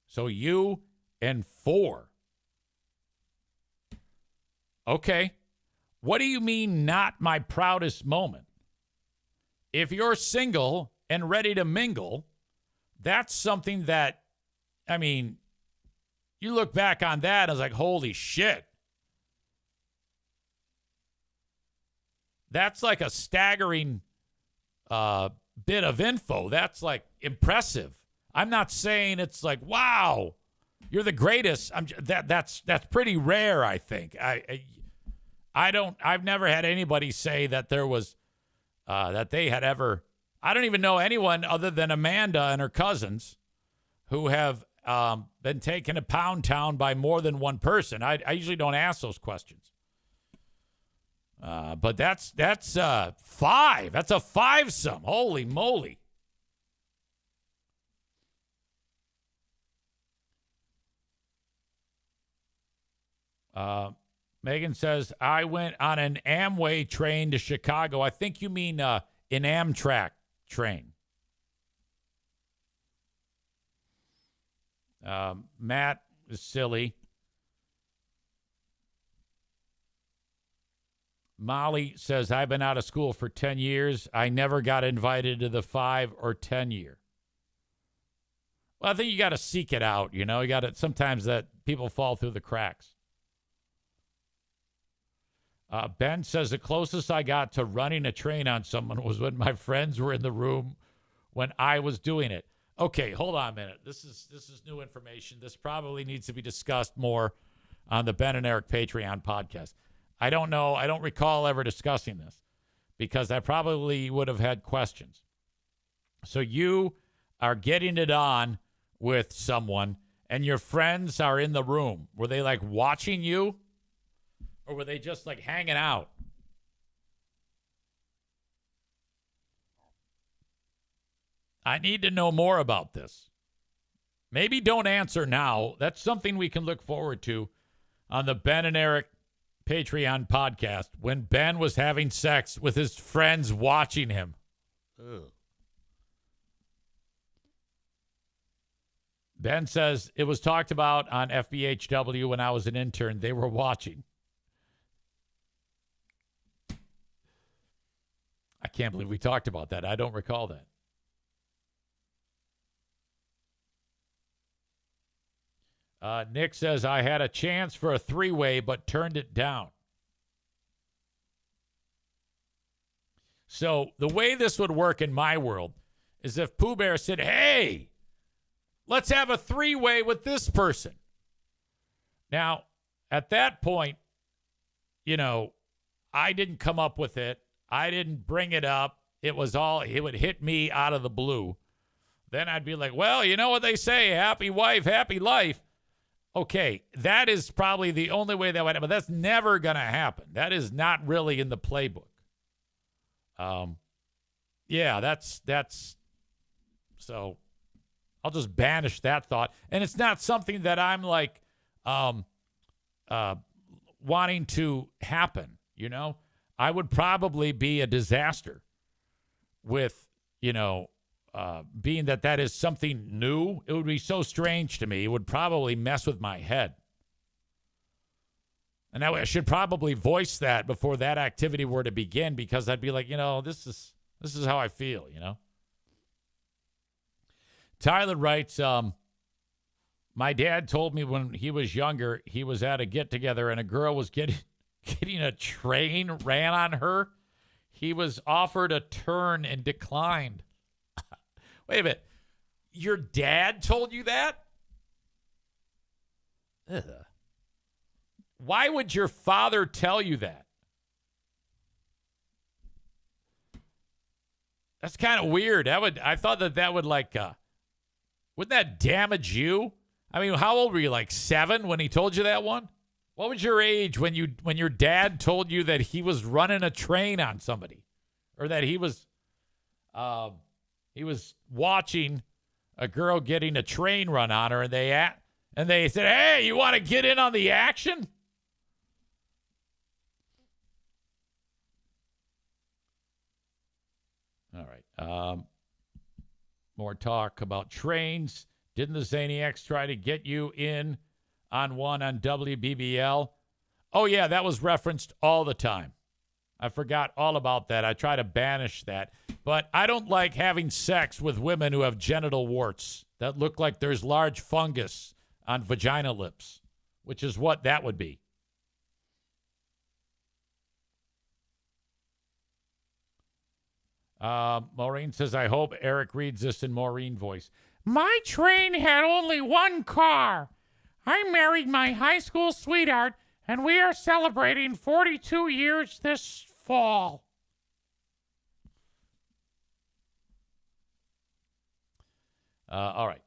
S1: So you and 4. Okay. What do you mean, not my proudest moment? If you're single and ready to mingle, that's something that, I mean, you look back on that and it's like, holy shit. That's like a staggering bit of info. That's like impressive. I'm not saying it's like, wow, you're the greatest. That's pretty rare, I think. I've never had anybody say that there was that they had ever. I don't even know anyone other than Amanda and her cousins who have been taken to Pound Town by more than one person. I usually don't ask those questions. But that's 5. That's a 5-some. Holy moly. Megan says, I went on an Amway train to Chicago. I think you mean an Amtrak train. Matt is silly. Molly says, I've been out of school for 10 years. I never got invited to the 5 or 10 year. Well, I think you got to seek it out. You know, you got to, sometimes that people fall through the cracks. Ben says the closest I got to running a train on someone was when my friends were in the room when I was doing it. Okay, hold on a minute. This is new information. This probably needs to be discussed more on the Ben and Eric Patreon podcast. I don't know. I don't recall ever discussing this because I probably would have had questions. So you are getting it on with someone and your friends are in the room. Were they like watching you? Or were they just like hanging out? I need to know more about this. Maybe don't answer now. That's something we can look forward to on the Ben and Eric Patreon podcast when Ben was having sex with his friends watching him. Ugh. Ben says it was talked about on FBHW when I was an intern. They were watching. I can't believe we talked about that. I don't recall that. Nick says, I had a chance for a 3-way, but turned it down. So the way this would work in my world is if Pooh Bear said, hey, let's have a 3-way with this person. Now, at that point, you know, I didn't come up with it. I didn't bring it up. It would hit me out of the blue. Then I'd be like, well, you know what they say, happy wife, happy life. Okay, that is probably the only way that would happen, but that's never going to happen. That is not really in the playbook. Yeah, that's so I'll just banish that thought. And it's not something that I'm like wanting to happen, you know? I would probably be a disaster with, you know, being that is something new. It would be so strange to me. It would probably mess with my head. And I should probably voice that before that activity were to begin because I'd be like, you know, this is how I feel, you know. Tyler writes, my dad told me when he was younger, he was at a get-together and a girl was getting a train ran on her. He was offered a turn and declined. Wait a minute. Your dad told you that? Ugh. Why would your father tell you that? That's kind of weird. I thought that would like, wouldn't that damage you? I mean, how old were you? Like 7 when he told you that one? What was your age when your dad told you that he was running a train on somebody, or that he was watching a girl getting a train run on her, and they said, "Hey, you want to get in on the action?" All right. More talk about trains. Didn't the Zaniacs try to get you in on one on WBBL? Oh, yeah, that was referenced all the time. I forgot all about that. I try to banish that. But I don't like having sex with women who have genital warts that look like there's large fungus on vagina lips, which is what that would be. Maureen says, I hope Eric reads this in Maureen voice. My train had only one car. I married my high school sweetheart, and we are celebrating 42 years this fall. All right.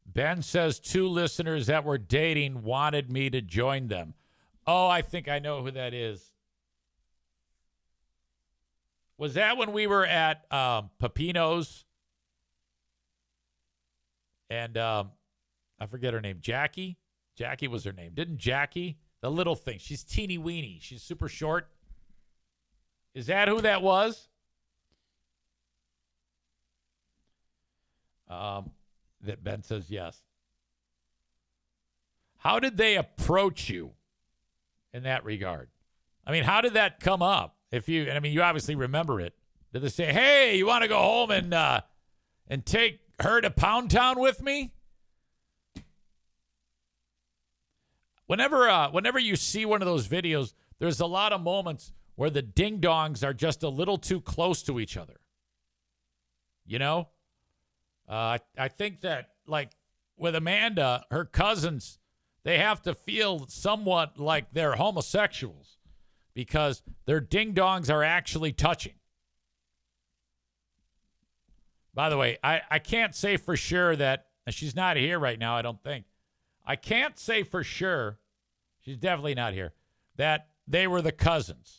S1: Ben says 2 listeners that were dating wanted me to join them. Oh, I think I know who that is. Was that when we were at Pepino's? And I forget her name. Jackie? Jackie was her name. Didn't Jackie? The little thing. She's teeny weeny. She's super short. Is that who that was? That Ben says yes. How did they approach you in that regard? I mean, how did that come up? You obviously remember it. Did they say, "Hey, you want to go home and take her to Pound Town with me?" Whenever you see one of those videos, there's a lot of moments where the ding-dongs are just a little too close to each other. You know? I think that, like, with Amanda, her cousins, they have to feel somewhat like they're homosexuals because their ding-dongs are actually touching. By the way, I can't say for sure that, and she's not here right now, I don't think. I can't say for sure, she's definitely not here, that they were the cousins.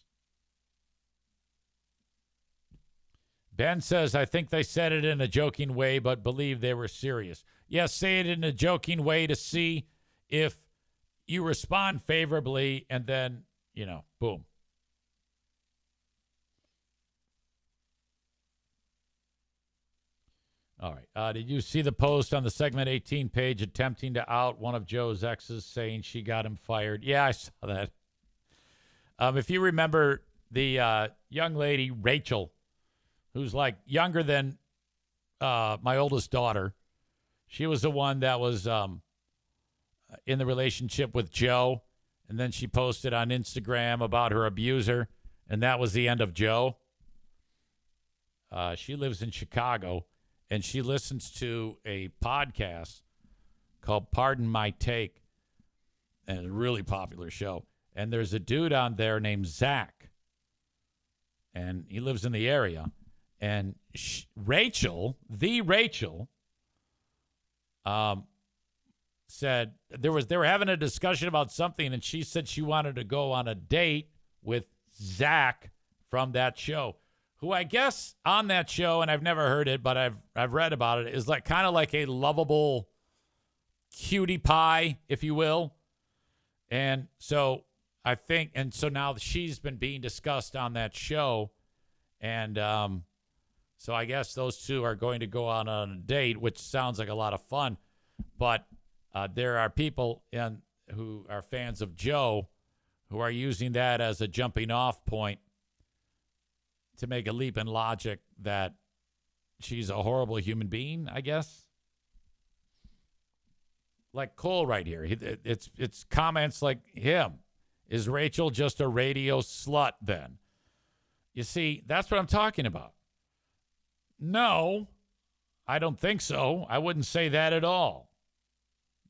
S1: Ben says, I think they said it in a joking way, but believe they were serious. Yes, say it in a joking way to see if you respond favorably, and then, boom. All right. Did you see the post on the Segment 18 page attempting to out one of Joe's exes, saying she got him fired? Yeah, I saw that. If you remember the young lady, Rachel, who's like younger than my oldest daughter. She was the one that was in the relationship with Joe. And then she posted on Instagram about her abuser. And that was the end of Joe. She lives in Chicago. And she listens to a podcast called Pardon My Take. And it's a really popular show. And there's a dude on there named Zach. And he lives in the area. And Rachel, said they were having a discussion about something, and she said she wanted to go on a date with Zach from that show, who I guess on that show, and I've never heard it, but I've read about it, is like kind of like a lovable cutie pie, if you will. And so I think, and so now she's been being discussed on that show, and so I guess those two are going to go on a date, which sounds like a lot of fun. But there are people who are fans of Joe who are using that as a jumping off point to make a leap in logic that she's a horrible human being, I guess. Like Cole right here. It's comments like him. Is Rachel just a radio slut then? You see, that's what I'm talking about. No, I don't think so. I wouldn't say that at all.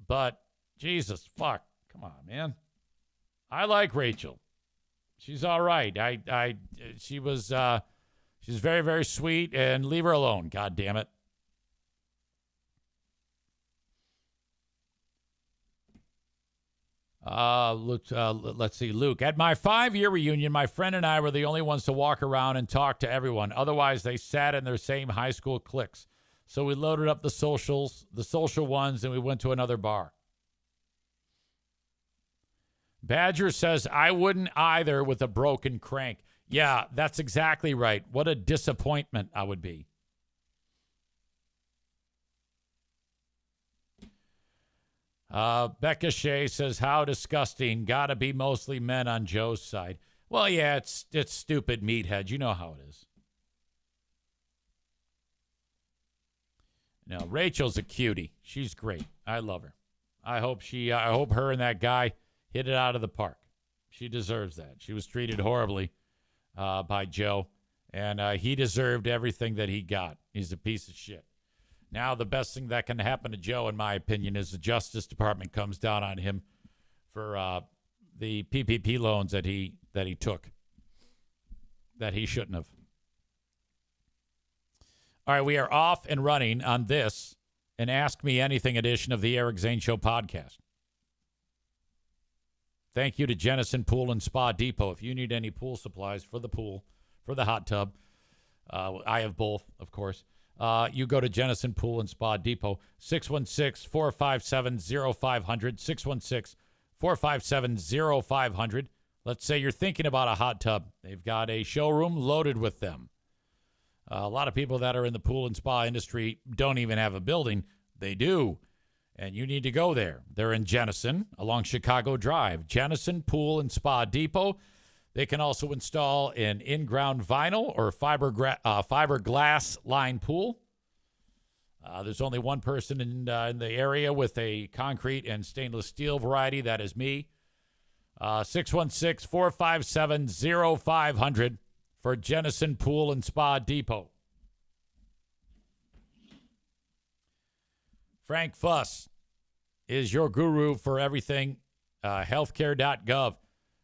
S1: But, Jesus, fuck. Come on, man. I like Rachel. She's all right. She's very, very sweet, and leave her alone. God damn it. Let's see, Luke. At my 5-year reunion, my friend and I were the only ones to walk around and talk to everyone. Otherwise, they sat in their same high school cliques. So we loaded up the social ones, and we went to another bar. Badger says, I wouldn't either with a broken crank. Yeah, that's exactly right. What a disappointment I would be. Becca Shea says, how disgusting. Gotta be mostly men on Joe's side. Well, yeah, it's stupid meathead. You know how it is. No, Rachel's a cutie. She's great. I love her. I hope her and that guy hit it out of the park. She deserves that. She was treated horribly by Joe, and he deserved everything that he got. He's a piece of shit. Now, the best thing that can happen to Joe, in my opinion, is the Justice Department comes down on him for the PPP loans that he took that he shouldn't have. All right, we are off and running on this an Ask Me Anything edition of the Eric Zane Show podcast. Thank you to Jennison Pool and Spa Depot. If you need any pool supplies for the pool, for the hot tub, I have both, of course. You go to Jennison Pool and Spa Depot, 616-457-0500, 616-457-0500. Let's say you're thinking about a hot tub. They've got a showroom loaded with them. A lot of people that are in the pool and spa industry don't even have a building. They do. And you need to go there. They're in Jennison along Chicago Drive. Jennison Pool and Spa Depot. They can also install an in-ground vinyl or fiberglass line pool. There's only one person in the area with a concrete and stainless steel variety. That is me. 616-457-0500 for Jennison Pool and Spa Depot. Frank Fuss is your guru for everything healthcare.gov.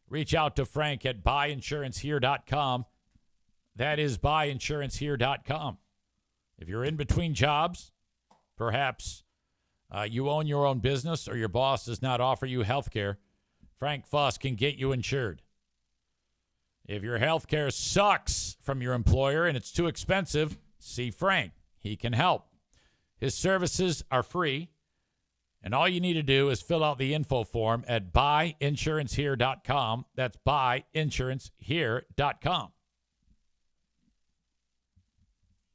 S1: Reach out to Frank at buyinsurancehere.com. That is buyinsurancehere.com. If you're in between jobs, perhaps you own your own business or your boss does not offer you health care, Frank Fuss can get you insured. If your health care sucks from your employer and it's too expensive, see Frank. He can help. His services are free, and all you need to do is fill out the info form at buyinsurancehere.com. That's buyinsurancehere.com.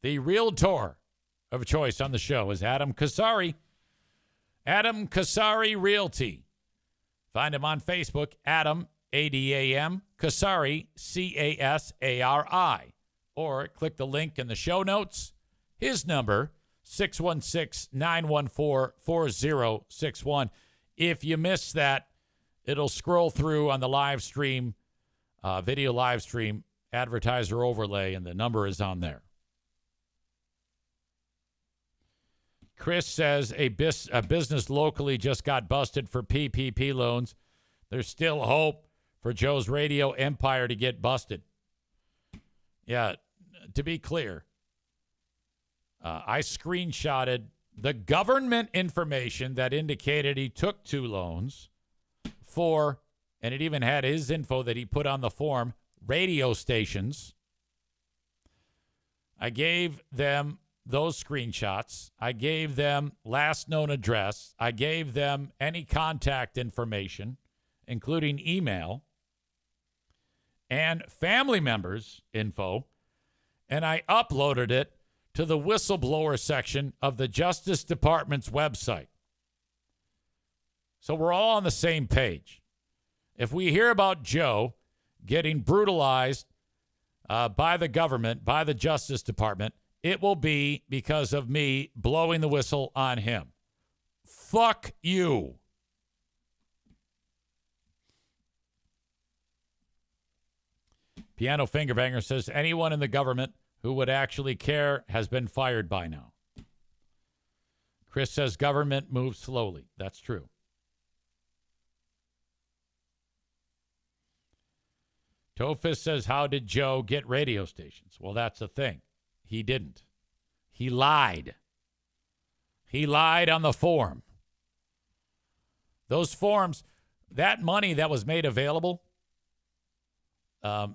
S1: The realtor of choice on the show is Adam Kasari. Adam Kasari Realty. Find him on Facebook, Adam, A-D-A-M, Kasari, C-A-S-A-R-I. Or click the link in the show notes. His number, 616-914-4061. If you miss that, it'll scroll through on the live stream, video live stream, advertiser overlay, and the number is on there. Chris says a business locally just got busted for PPP loans. There's still hope for Joe's radio empire to get busted. Yeah, to be clear, I screenshotted the government information that indicated he took 2 loans for, and it even had his info that he put on the form, radio stations. I gave them those screenshots. I gave them last known address. I gave them any contact information, including email and family members' info, and I uploaded it to the whistleblower section of the Justice Department's website. So we're all on the same page. If we hear about Joe getting brutalized by the government, by the Justice Department, it will be because of me blowing the whistle on him. Fuck you. Piano Fingerbanger says anyone in the government who would actually care has been fired by now. Chris says government moves slowly. That's true. Tofis says, how did Joe get radio stations? Well, that's the thing. He didn't. He lied. He lied on the form. Those forms, that money that was made available,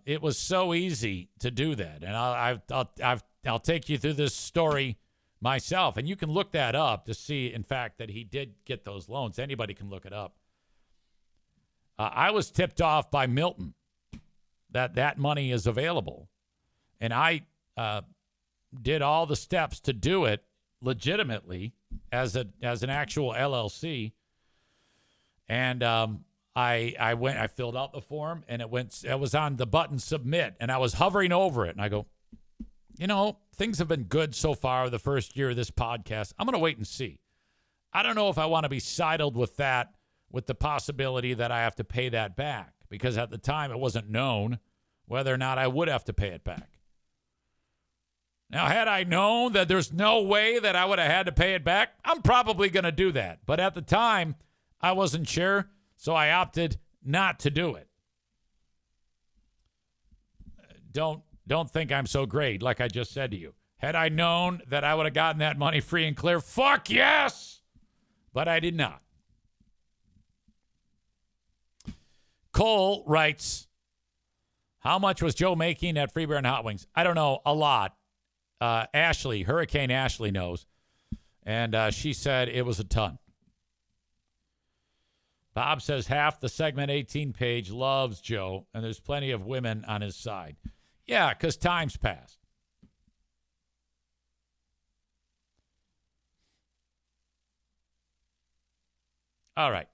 S1: it was so easy to do that. And I'll take you through this story myself. And you can look that up to see, in fact, that he did get those loans. Anybody can look it up. I was tipped off by Milton that money is available. And I did all the steps to do it legitimately as an actual LLC. And I filled out the form, and it was on the button submit, and I was hovering over it, and I go, things have been good so far the first year of this podcast. I'm going to wait and see. I don't know if I want to be sidled with that, with the possibility that I have to pay that back. because at the time it wasn't known whether or not I would have to pay it back. Now, had I known that there's no way that I would have had to pay it back, I'm probably going to do that. But at the time, I wasn't sure, so I opted not to do it. Don't think I'm so great, like I just said to you. Had I known that I would have gotten that money free and clear, fuck yes! But I did not. Cole writes, how much was Joe making at Free Beer and Hot Wings? I don't know, a lot. Ashley, Hurricane Ashley knows. And she said it was a ton. Bob says half the segment 18 page loves Joe, and there's plenty of women on his side. Yeah, because time's passed. All right.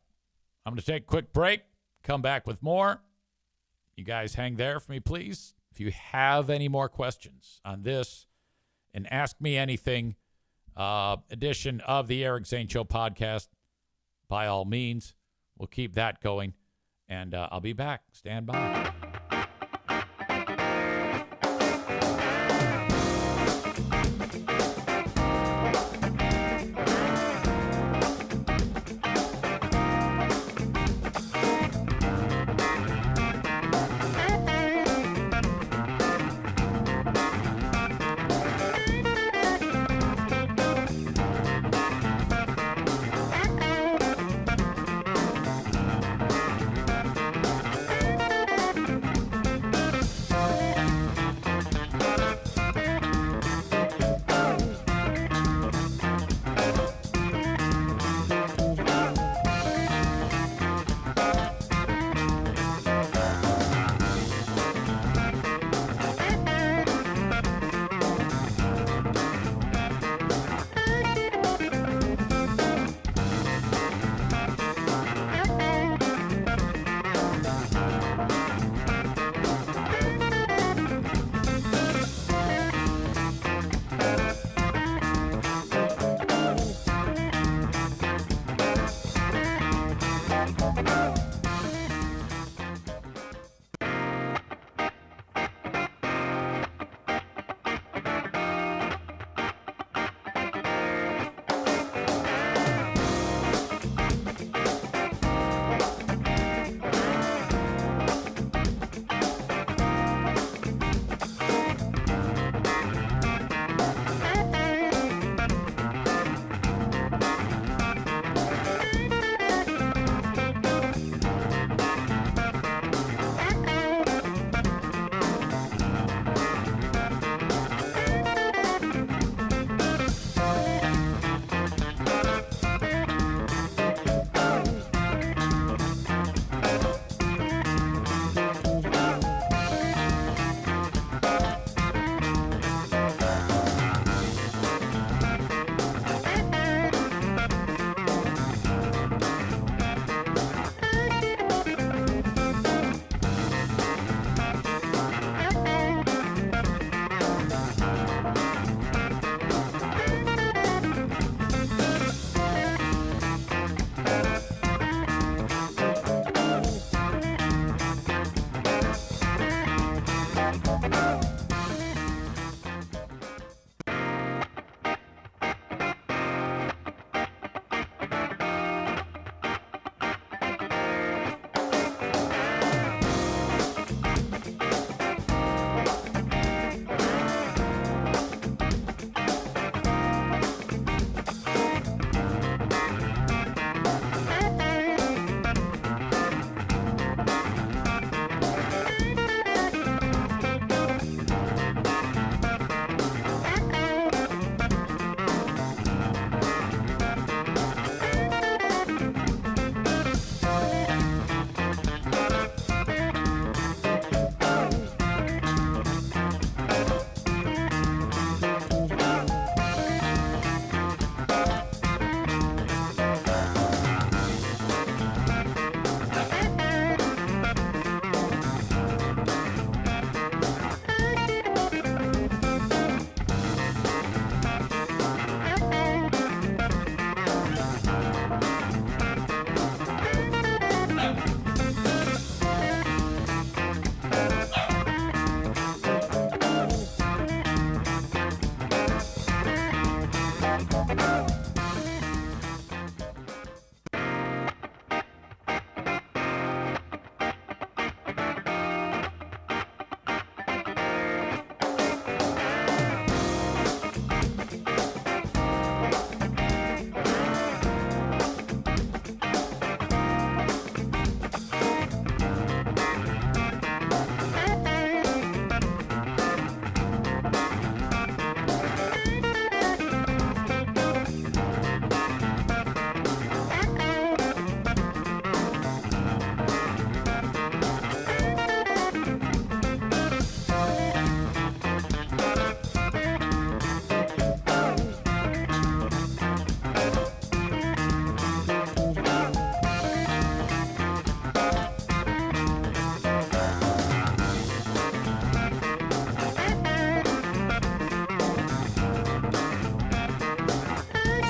S1: I'm going to take a quick break, come back with more. You guys hang there for me, please. If you have any more questions on this, and Ask Me Anything edition of the Eric Zane Show podcast, by all means, we'll keep that going. And I'll be back. Stand by.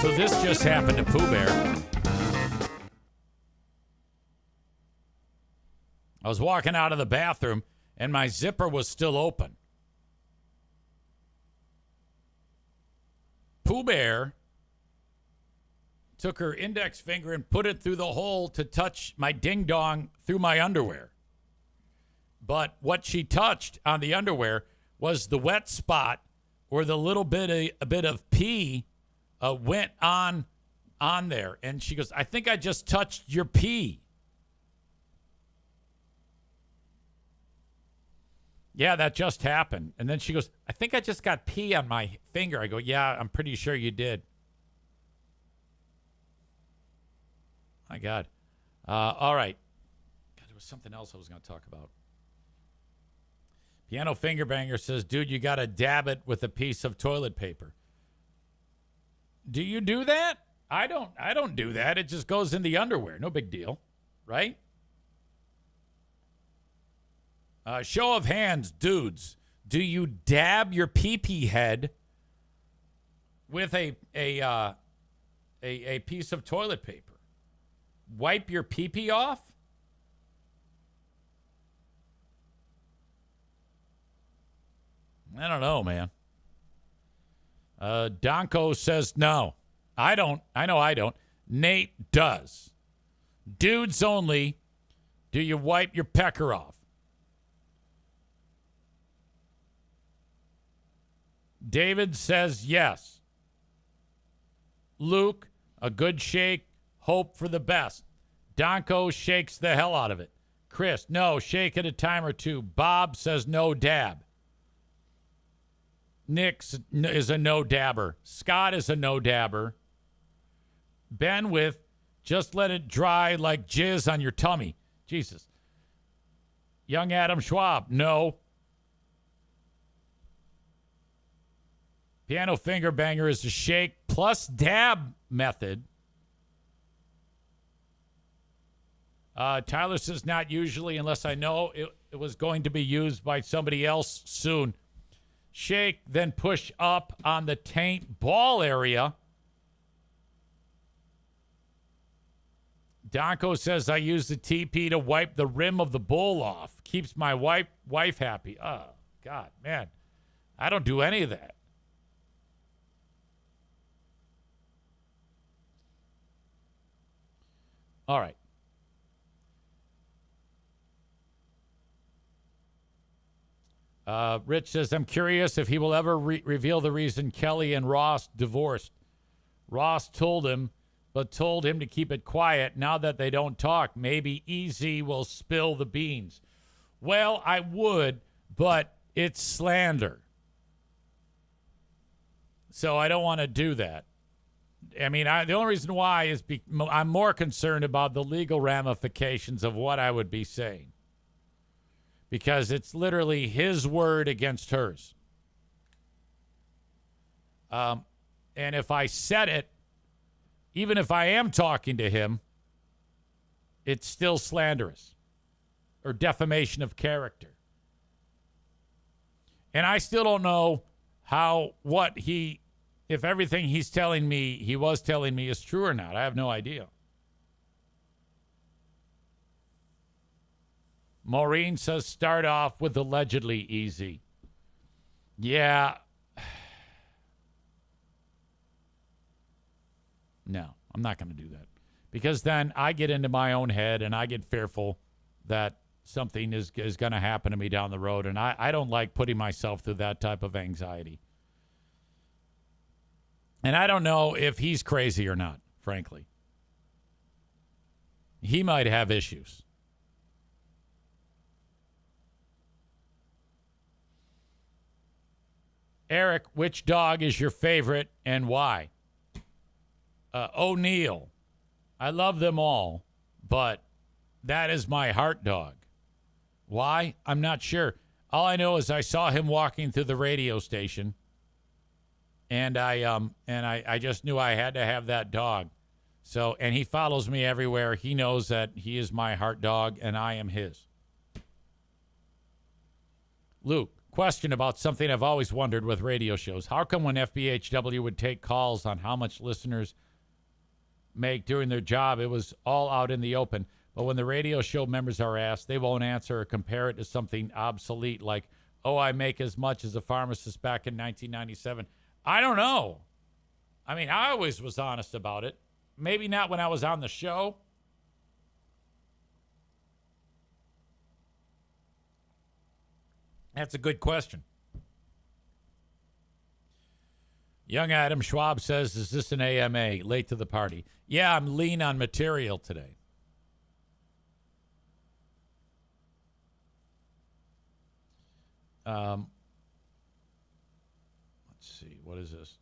S1: So this just happened to Pooh Bear. I was walking out of the bathroom, and my zipper was still open. Pooh Bear took her index finger and put it through the hole to touch my ding-dong through my underwear. But what she touched on the underwear was the wet spot where the little bit of pee went on there. And she goes, I think I just touched your pee. Yeah, that just happened. And then she goes, I think I just got pee on my finger. I go, yeah, I'm pretty sure you did. My God. All right. God, there was something else I was going to talk about. Piano Finger Banger says, dude, you got to dab it with a piece of toilet paper. Do you do that? I don't do that. It just goes in the underwear. No big deal. Right? Show of hands, dudes. Do you dab your pee-pee head with a piece of toilet paper? Wipe your pee-pee off? I don't know, man. Donko says no. I don't. I know I don't. Nate does. Dudes only. Do you wipe your pecker off? David says yes. Luke, a good shake, hope for the best. Donko shakes the hell out of it. Chris, no, shake it a time or two. Bob says no dab. Nick is a no dabber. Scott is a no dabber. Ben with just let it dry like jizz on your tummy. Jesus. Young Adam Schwab, no. Piano Finger Banger is a shake plus dab method. Tyler says not usually unless I know it was going to be used by somebody else soon. Shake, then push up on the taint ball area. Donko says I use the TP to wipe the rim of the bowl off. Keeps my wife happy. Oh, God, man. I don't do any of that. All right. Rich says, I'm curious if he will ever reveal the reason Kelly and Ross divorced. Ross told him, but told him to keep it quiet. Now that they don't talk, maybe Easy will spill the beans. Well, I would, but it's slander. So I don't want to do that. I mean, the only reason why is I'm more concerned about the legal ramifications of what I would be saying. Because it's literally his word against hers. And if I said it, even if I am talking to him, it's still slanderous or defamation of character. And I still don't know if everything he was telling me is true or not. I have no idea. Maureen says start off with allegedly Easy. Yeah. No, I'm not going to do that. Because then I get into my own head and I get fearful that something is going to happen to me down the road. And I don't like putting myself through that type of anxiety. And I don't know if he's crazy or not, frankly. He might have issues. Eric, which dog is your favorite and why? O'Neill. I love them all, but that is my heart dog. Why? I'm not sure. All I know is I saw him walking through the radio station, and I just knew I had to have that dog. So, and he follows me everywhere. He knows that he is my heart dog, and I am his. Luke, Question about something I've always wondered with radio shows. How come when FBHW would take calls on how much listeners make during their job, it was all out in the open? But when the radio show members are asked, they won't answer or compare it to something obsolete like, oh, I make as much as a pharmacist back in 1997. I don't know. I mean, I always was honest about it. Maybe not when I was on the show. That's a good question. Young Adam Schwab says, is this an AMA? Late to the party. Yeah, I'm lean on material today. Let's see. What is this?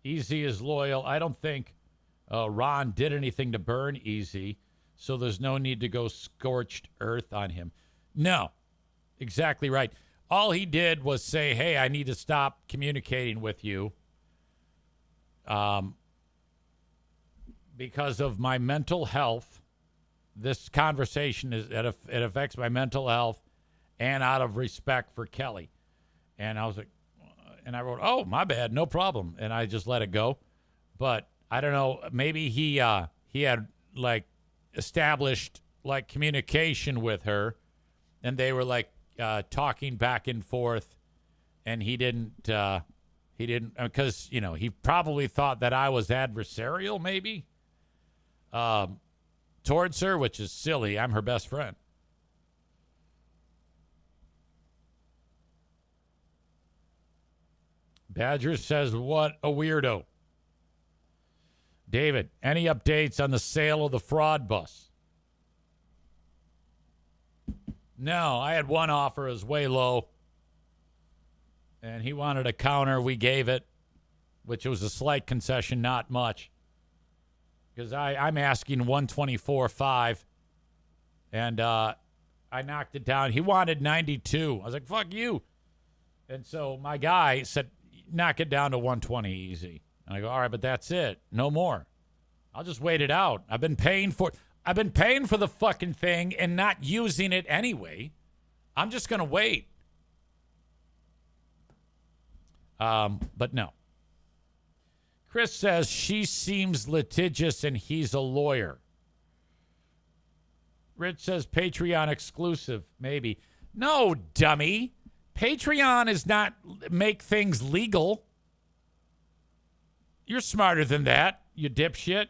S1: Easy is loyal. I don't think Ron did anything to burn Easy, so there's no need to go scorched earth on him. No. Exactly right. All he did was say, hey, I need to stop communicating with you because of my mental health. This conversation it affects my mental health and out of respect for Kelly. And I was like, and I wrote, oh, my bad, no problem. And I just let it go. But I don't know, maybe he had like established like communication with her and they were like, talking back and forth, and he didn't, because, you know, he probably thought that I was adversarial, maybe, towards her, which is silly. I'm her best friend. Badger says, what a weirdo. David, any updates on the sale of the fraud bus? No, I had one offer. It was way low. And he wanted a counter. We gave it, which was a slight concession, not much. Because I'm asking 124.5. And I knocked it down. He wanted 92. I was like, fuck you. And so my guy said, knock it down to 120 easy. And I go, all right, but that's it. No more. I'll just wait it out. I've been paying for the fucking thing and not using it anyway. I'm just going to wait. But no. Chris says she seems litigious and he's a lawyer. Rich says Patreon exclusive. Maybe. No, dummy. Patreon is not make things legal. You're smarter than that, you dipshit.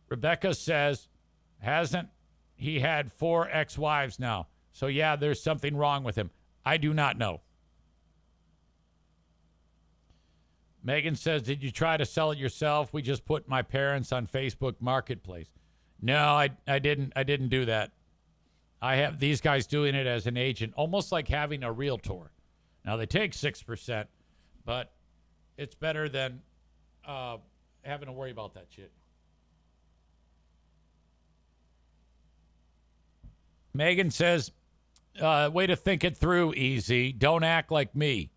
S1: Rebecca says, hasn't he had 4 ex-wives now? So, yeah, there's something wrong with him. I do not know. Megan says, did you try to sell it yourself? We just put my parents on Facebook Marketplace. No, I didn't do that. I have these guys doing it as an agent, almost like having a realtor. Now, they take 6%, but it's better than having to worry about that shit. Megan says, way to think it through, easy. Don't act like me.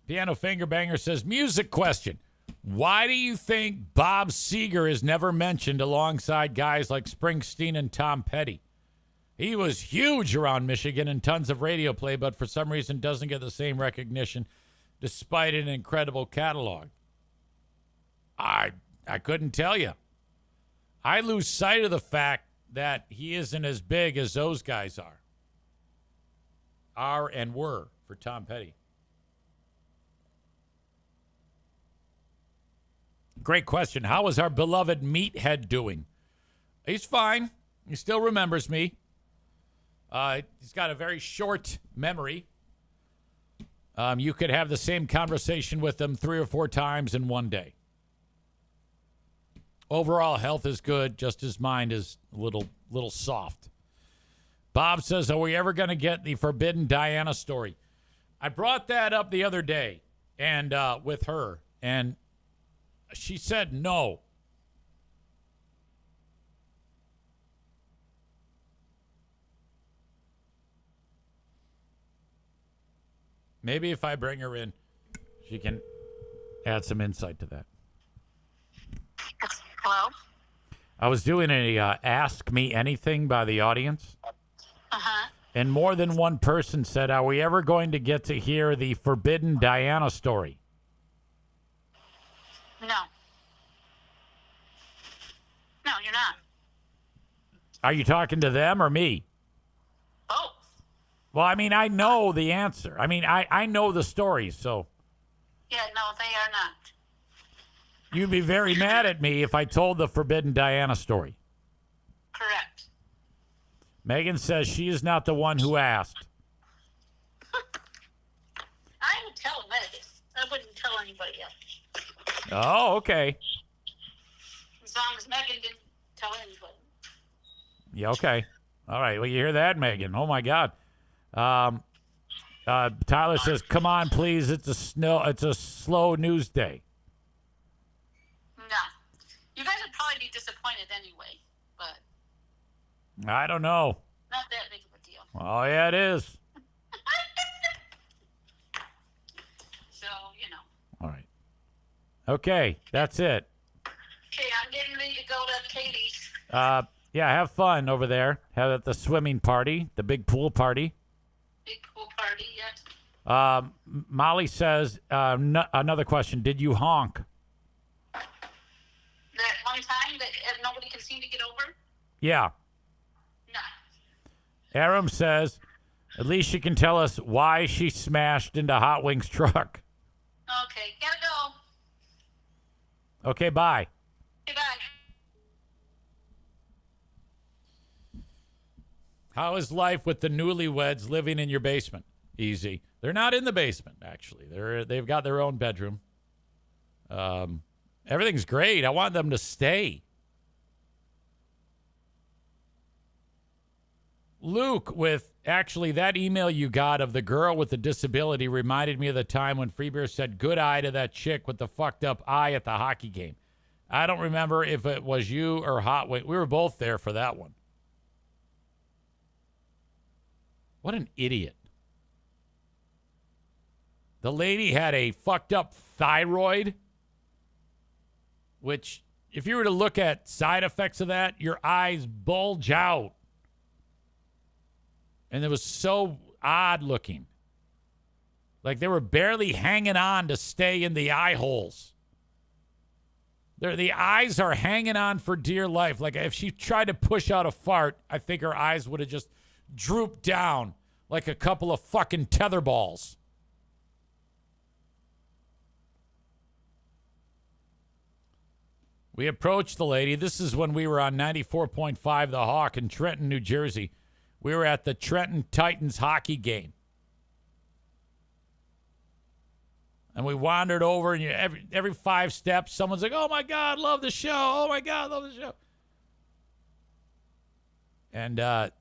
S1: Piano Finger Banger says, music question. Why do you think Bob Seger is never mentioned alongside guys like Springsteen and Tom Petty? He was huge around Michigan and tons of radio play, but for some reason doesn't get the same recognition despite an incredible catalog. I couldn't tell you. I lose sight of the fact that he isn't as big as those guys are and were for Tom Petty. Great question. How is our beloved Meathead doing? He's fine. He still remembers me. He's got a very short memory. You could have the same conversation with him 3 or 4 times in one day. Overall health is good, just his mind is a little soft. Bob says, are we ever going to get the Forbidden Diana story? I brought that up the other day and with her, and she said no. Maybe if I bring her in, she can add some insight to that.
S2: Hello?
S1: I was doing a Ask Me Anything by the audience.
S2: Uh-huh.
S1: And more than one person said, are we ever going to get to hear the Forbidden Diana story?
S2: No. No, you're not.
S1: Are you talking to them or me?
S2: Both.
S1: Well, I mean, I know the answer. I mean, I know the story, so.
S2: Yeah, no, they are not.
S1: You'd be very mad at me if I told the Forbidden Diana story.
S2: Correct.
S1: Megan says she is not the one who asked.
S2: I would tell Megan. I wouldn't tell anybody else.
S1: Oh, okay.
S2: As long as Megan didn't tell anybody.
S1: Yeah, okay. All right. Well, you hear that, Megan? Oh my God. Tyler says, "Come on, please. It's a slow news day."
S2: No. You guys would probably be disappointed anyway, but
S1: I don't know.
S2: not that big of a deal.
S1: Oh yeah, it is.
S2: So, you know.
S1: All right. Okay, that's it.
S2: Okay, I'm getting ready to go to Katie's.
S1: Yeah, have fun over there. Have at the swimming party, the big pool party.
S2: Big pool party, yes.
S1: Molly says, another question. Did you honk?
S2: That one time that nobody can seem to get over?
S1: Yeah.
S2: No.
S1: Aram says, at least she can tell us why she smashed into Hot Wings truck.
S2: Okay, gotta go.
S1: Okay, bye.
S2: Goodbye.
S1: How is life with the newlyweds living in your basement? Easy. They're not in the basement, actually. They've got their own bedroom. Everything's great. I want them to stay. Luke, with actually that email you got of the girl with the disability reminded me of the time when Freebeer said good eye to that chick with the fucked up eye at the hockey game. I don't remember if it was you or Hot Wing. We were both there for that one. What an idiot. The lady had a fucked up thyroid, which, if you were to look at side effects of that, your eyes bulge out. And it was so odd looking. Like they were barely hanging on to stay in the eye holes. The eyes are hanging on for dear life. Like if she tried to push out a fart, I think her eyes would have just drooped down like a couple of fucking tether balls. We approached the lady. This is when we were on 94.5 The Hawk in Trenton, New Jersey. We were at the Trenton Titans hockey game. And we wandered over, and every 5 steps, someone's like, oh, my God, love the show. Oh, my God, love the show. And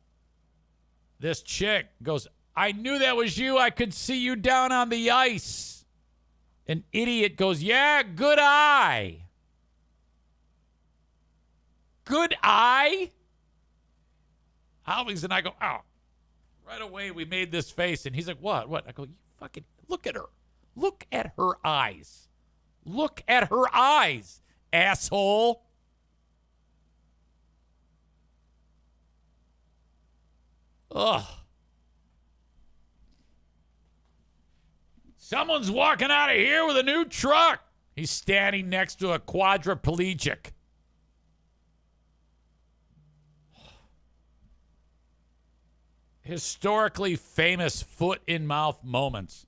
S1: this chick goes, I knew that was you. I could see you down on the ice. An idiot goes, yeah, good eye. Good eye? Alvings and I go, oh. Right away, we made this face, and he's like, what? What? I go, you fucking, look at her. Look at her eyes. Look at her eyes, asshole. Ugh. Someone's walking out of here with a new truck. He's standing next to a quadriplegic. Historically famous foot-in-mouth moments.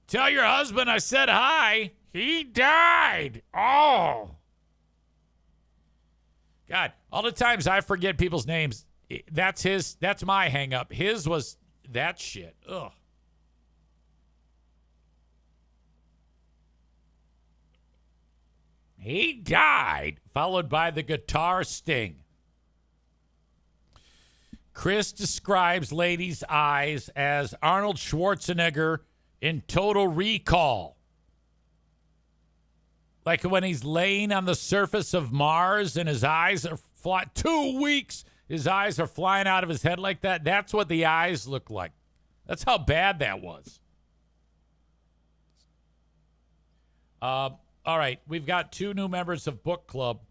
S1: Tell your husband I said hi. He died. Oh. God, all the times I forget people's names, that's my hang up. His was that shit. Ugh. He died, followed by the guitar sting. Chris describes ladies' eyes as Arnold Schwarzenegger in Total Recall. Like when he's laying on the surface of Mars and his eyes are flying. 2 weeks, his eyes are flying out of his head like that. That's what the eyes look like. That's how bad that was. All right, we've got 2 new members of Book Club.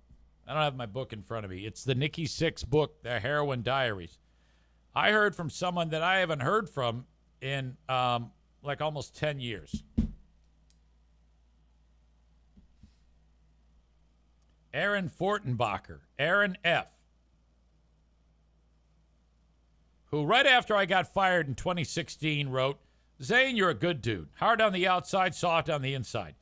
S1: I don't have my book in front of me. It's the Nikki Sixx book, The Heroin Diaries. I heard from someone that I haven't heard from in like almost 10 years. Aaron Fortenbacher, Aaron F., who right after I got fired in 2016 wrote, Zane, you're a good dude. Hard on the outside, soft on the inside.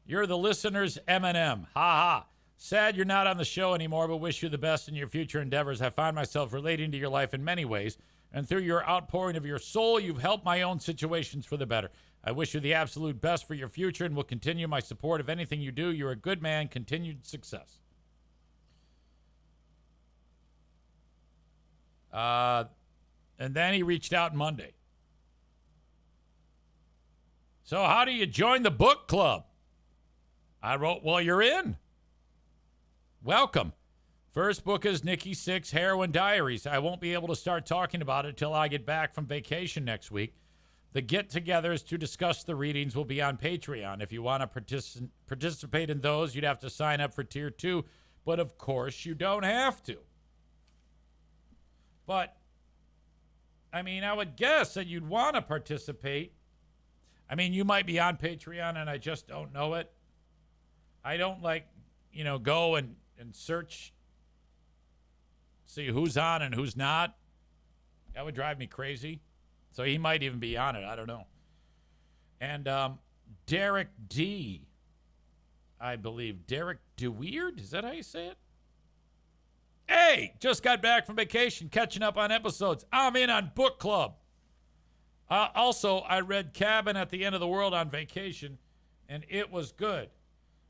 S1: You're the listener's M&M. Ha ha. Sad you're not on the show anymore, but wish you the best in your future endeavors. I find myself relating to your life in many ways, and through your outpouring of your soul, you've helped my own situations for the better. I wish you the absolute best for your future and will continue my support of anything you do. You're a good man. Continued success. And then he reached out Monday. So how do you join the book club? I wrote, well, you're in. Welcome. First book is Nikki Sixx, Heroin Diaries. I won't be able to start talking about it till I get back from vacation next week. The get-togethers to discuss the readings will be on Patreon. If you want to participate in those, you'd have to sign up for Tier 2. But, of course, you don't have to. But, I mean, I would guess that you'd want to participate. I mean, you might be on Patreon and I just don't know it. I don't go and search, see who's on and who's not. That would drive me crazy. So he might even be on it. I don't know. And Derek D., I believe. Derek DeWeird? Is that how you say it? Hey, just got back from vacation, catching up on episodes. I'm in on book club. Also, I read Cabin at the End of the World on vacation, and it was good.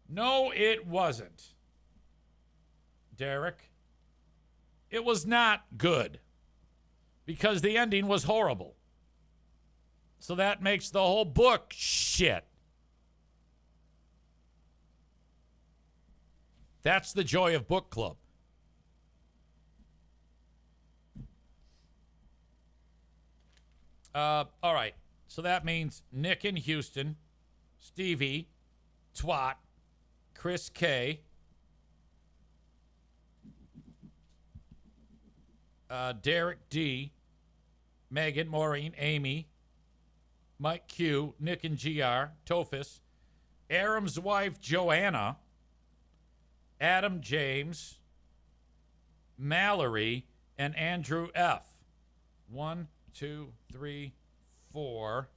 S1: No, it wasn't, Derek. It was not good because the ending was horrible. So that makes the whole book shit. That's the joy of book club. All right. So that means Nick in Houston, Stevie, Twat, Chris K, Derek D, Megan, Maureen, Amy, Mike Q, Nick and GR, Tophus, Aram's wife, Joanna, Adam James, Mallory, and Andrew F. 1, 2, 3, 4,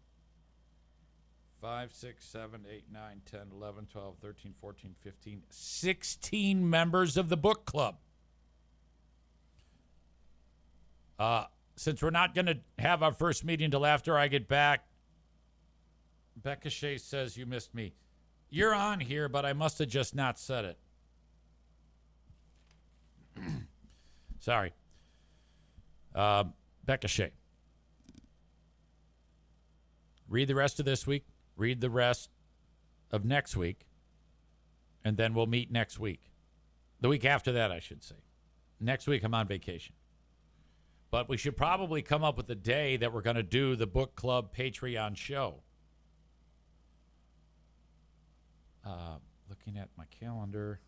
S1: 5, 6, 7, 8, 9, 10, 11, 12, 13, 14, 15, 16 members of the book club. Since we're not going to have our first meeting till after I get back, Becca Shea says you missed me. You're on here, but I must have just not said it. Sorry. Becca Shea. Read the rest of this week. Read the rest of next week. And then we'll meet next week. The week after that, I should say. Next week, I'm on vacation. But we should probably come up with a day that we're going to do the book club Patreon show. Looking at my calendar.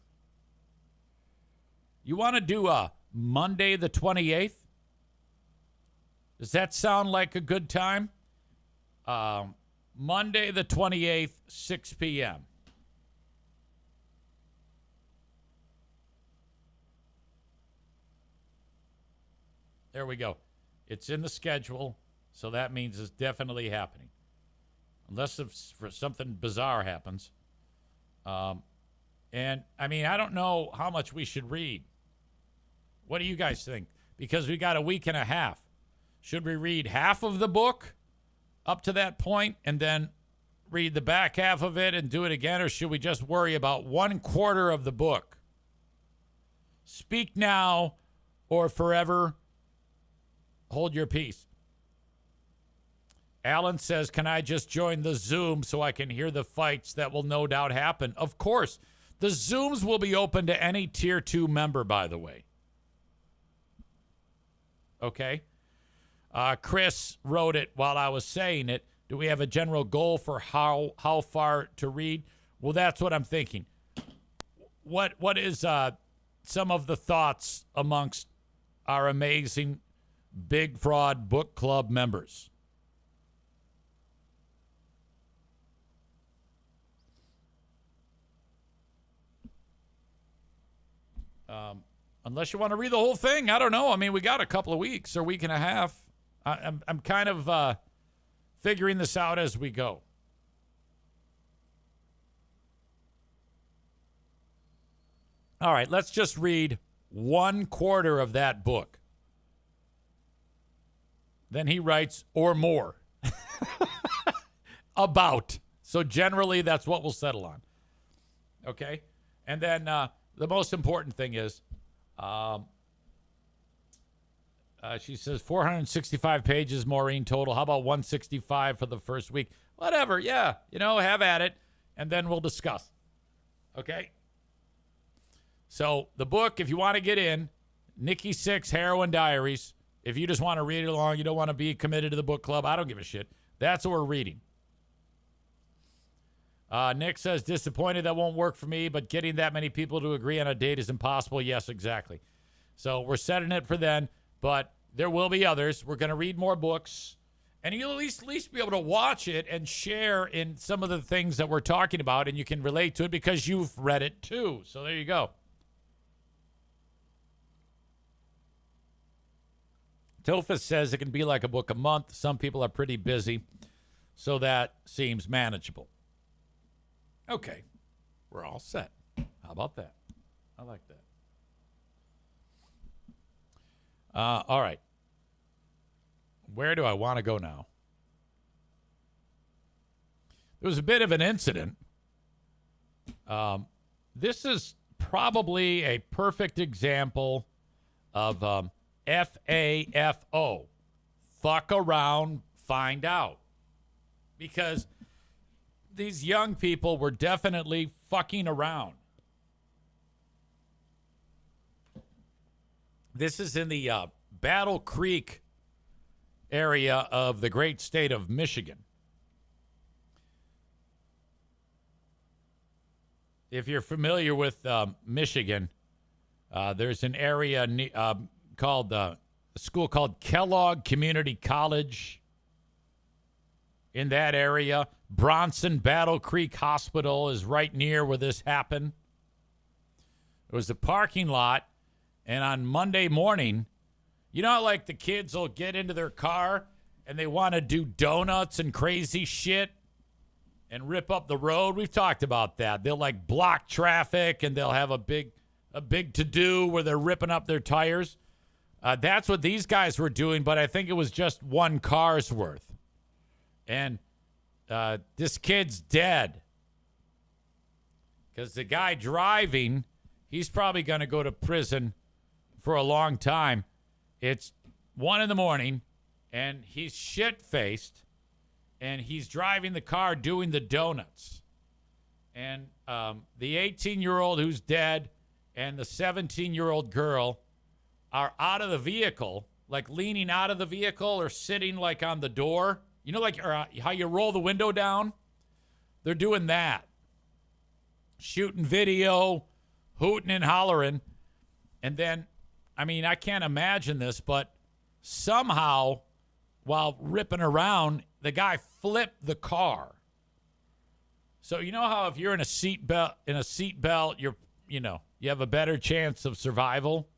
S1: You want to do a Monday the 28th? Does that sound like a good time? Monday the 28th, 6 p.m. There we go. It's in the schedule, so that means it's definitely happening. Unless if something bizarre happens. And, I mean, I don't know how much we should read. What do you guys think? Because we got a week and a half. Should we read half of the book up to that point and then read the back half of it and do it again? Or should we just worry about 1/4 of the book? Speak now or forever hold your peace. Alan says, can I just join the Zoom so I can hear the fights that will no doubt happen? Of course. The Zooms will be open to any Tier 2 member, by the way. Okay? Chris wrote it while I was saying it. Do we have a general goal for how far to read? Well, that's what I'm thinking. What is some of the thoughts amongst our amazing Big Fraud Book Club members. Unless you want to read the whole thing, I don't know. I mean, we got a couple of weeks or week and a half. I'm kind of figuring this out as we go. All right, let's just read 1/4 of that book. Then he writes, or more. About. So generally, that's what we'll settle on. Okay? And then the most important thing is, she says 465 pages, Maureen, total. How about 165 for the first week? Whatever, yeah. Have at it, and then we'll discuss. Okay? So the book, if you want to get in, Nikki Sixx, Heroin Diaries. If you just want to read it along, you don't want to be committed to the book club, I don't give a shit. That's what we're reading. Nick says, disappointed that won't work for me, but getting that many people to agree on a date is impossible. Yes, exactly. So we're setting it for then, but there will be others. We're going to read more books, and you'll at least be able to watch it and share in some of the things that we're talking about, and you can relate to it because you've read it too. So there you go. Tophus says it can be like a book a month. Some people are pretty busy, so that seems manageable. Okay, we're all set. How about that? I like that. All right. Where do I want to go now? There was a bit of an incident. This is probably a perfect example of FAFO. Fuck around, find out. Because these young people were definitely fucking around. This is in the Battle Creek area of the great state of Michigan. If you're familiar with Michigan, there's an area called a school called Kellogg Community College. In that area, Bronson Battle Creek Hospital is right near where this happened. It was a parking lot, and on Monday morning, you know how like the kids will get into their car and they want to do donuts and crazy shit and rip up the road? We've talked about that. They'll like block traffic and they'll have a big to-do where they're ripping up their tires. That's what these guys were doing, but I think it was just one car's worth. And this kid's dead because the guy driving, he's probably going to go to prison for a long time. It's 1 a.m, and he's shit-faced, and he's driving the car doing the donuts. And the 18-year-old who's dead and the 17-year-old girl are out of the vehicle, like leaning out of the vehicle or sitting like on the door. You know, like how you roll the window down? They're doing that. Shooting video, hooting and hollering. And then, I mean, I can't imagine this, but somehow, while ripping around, the guy flipped the car. So you know how if you're in a seatbelt, you have a better chance of survival?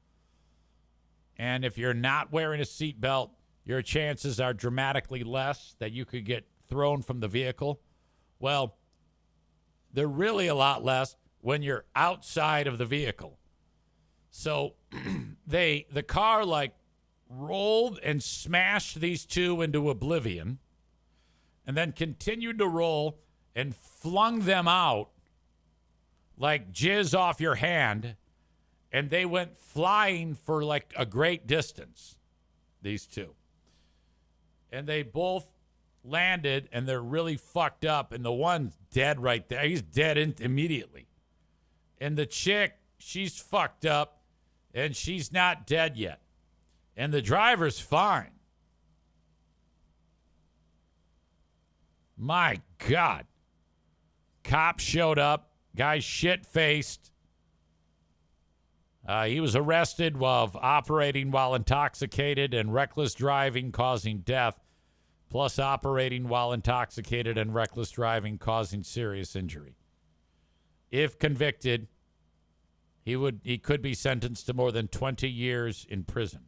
S1: And if you're not wearing a seatbelt, your chances are dramatically less that you could get thrown from the vehicle. Well, they're really a lot less when you're outside of the vehicle. So the car like rolled and smashed these two into oblivion and then continued to roll and flung them out like jizz off your hand. And they went flying for like a great distance, these two. And they both landed, and they're really fucked up. And the one's dead right there. He's dead immediately. And the chick, she's fucked up, and she's not dead yet. And the driver's fine. My God. Cops showed up. Guy's shit-faced. He was arrested of operating while intoxicated and reckless driving causing death, plus operating while intoxicated and reckless driving causing serious injury. If convicted, he could be sentenced to more than 20 years in prison.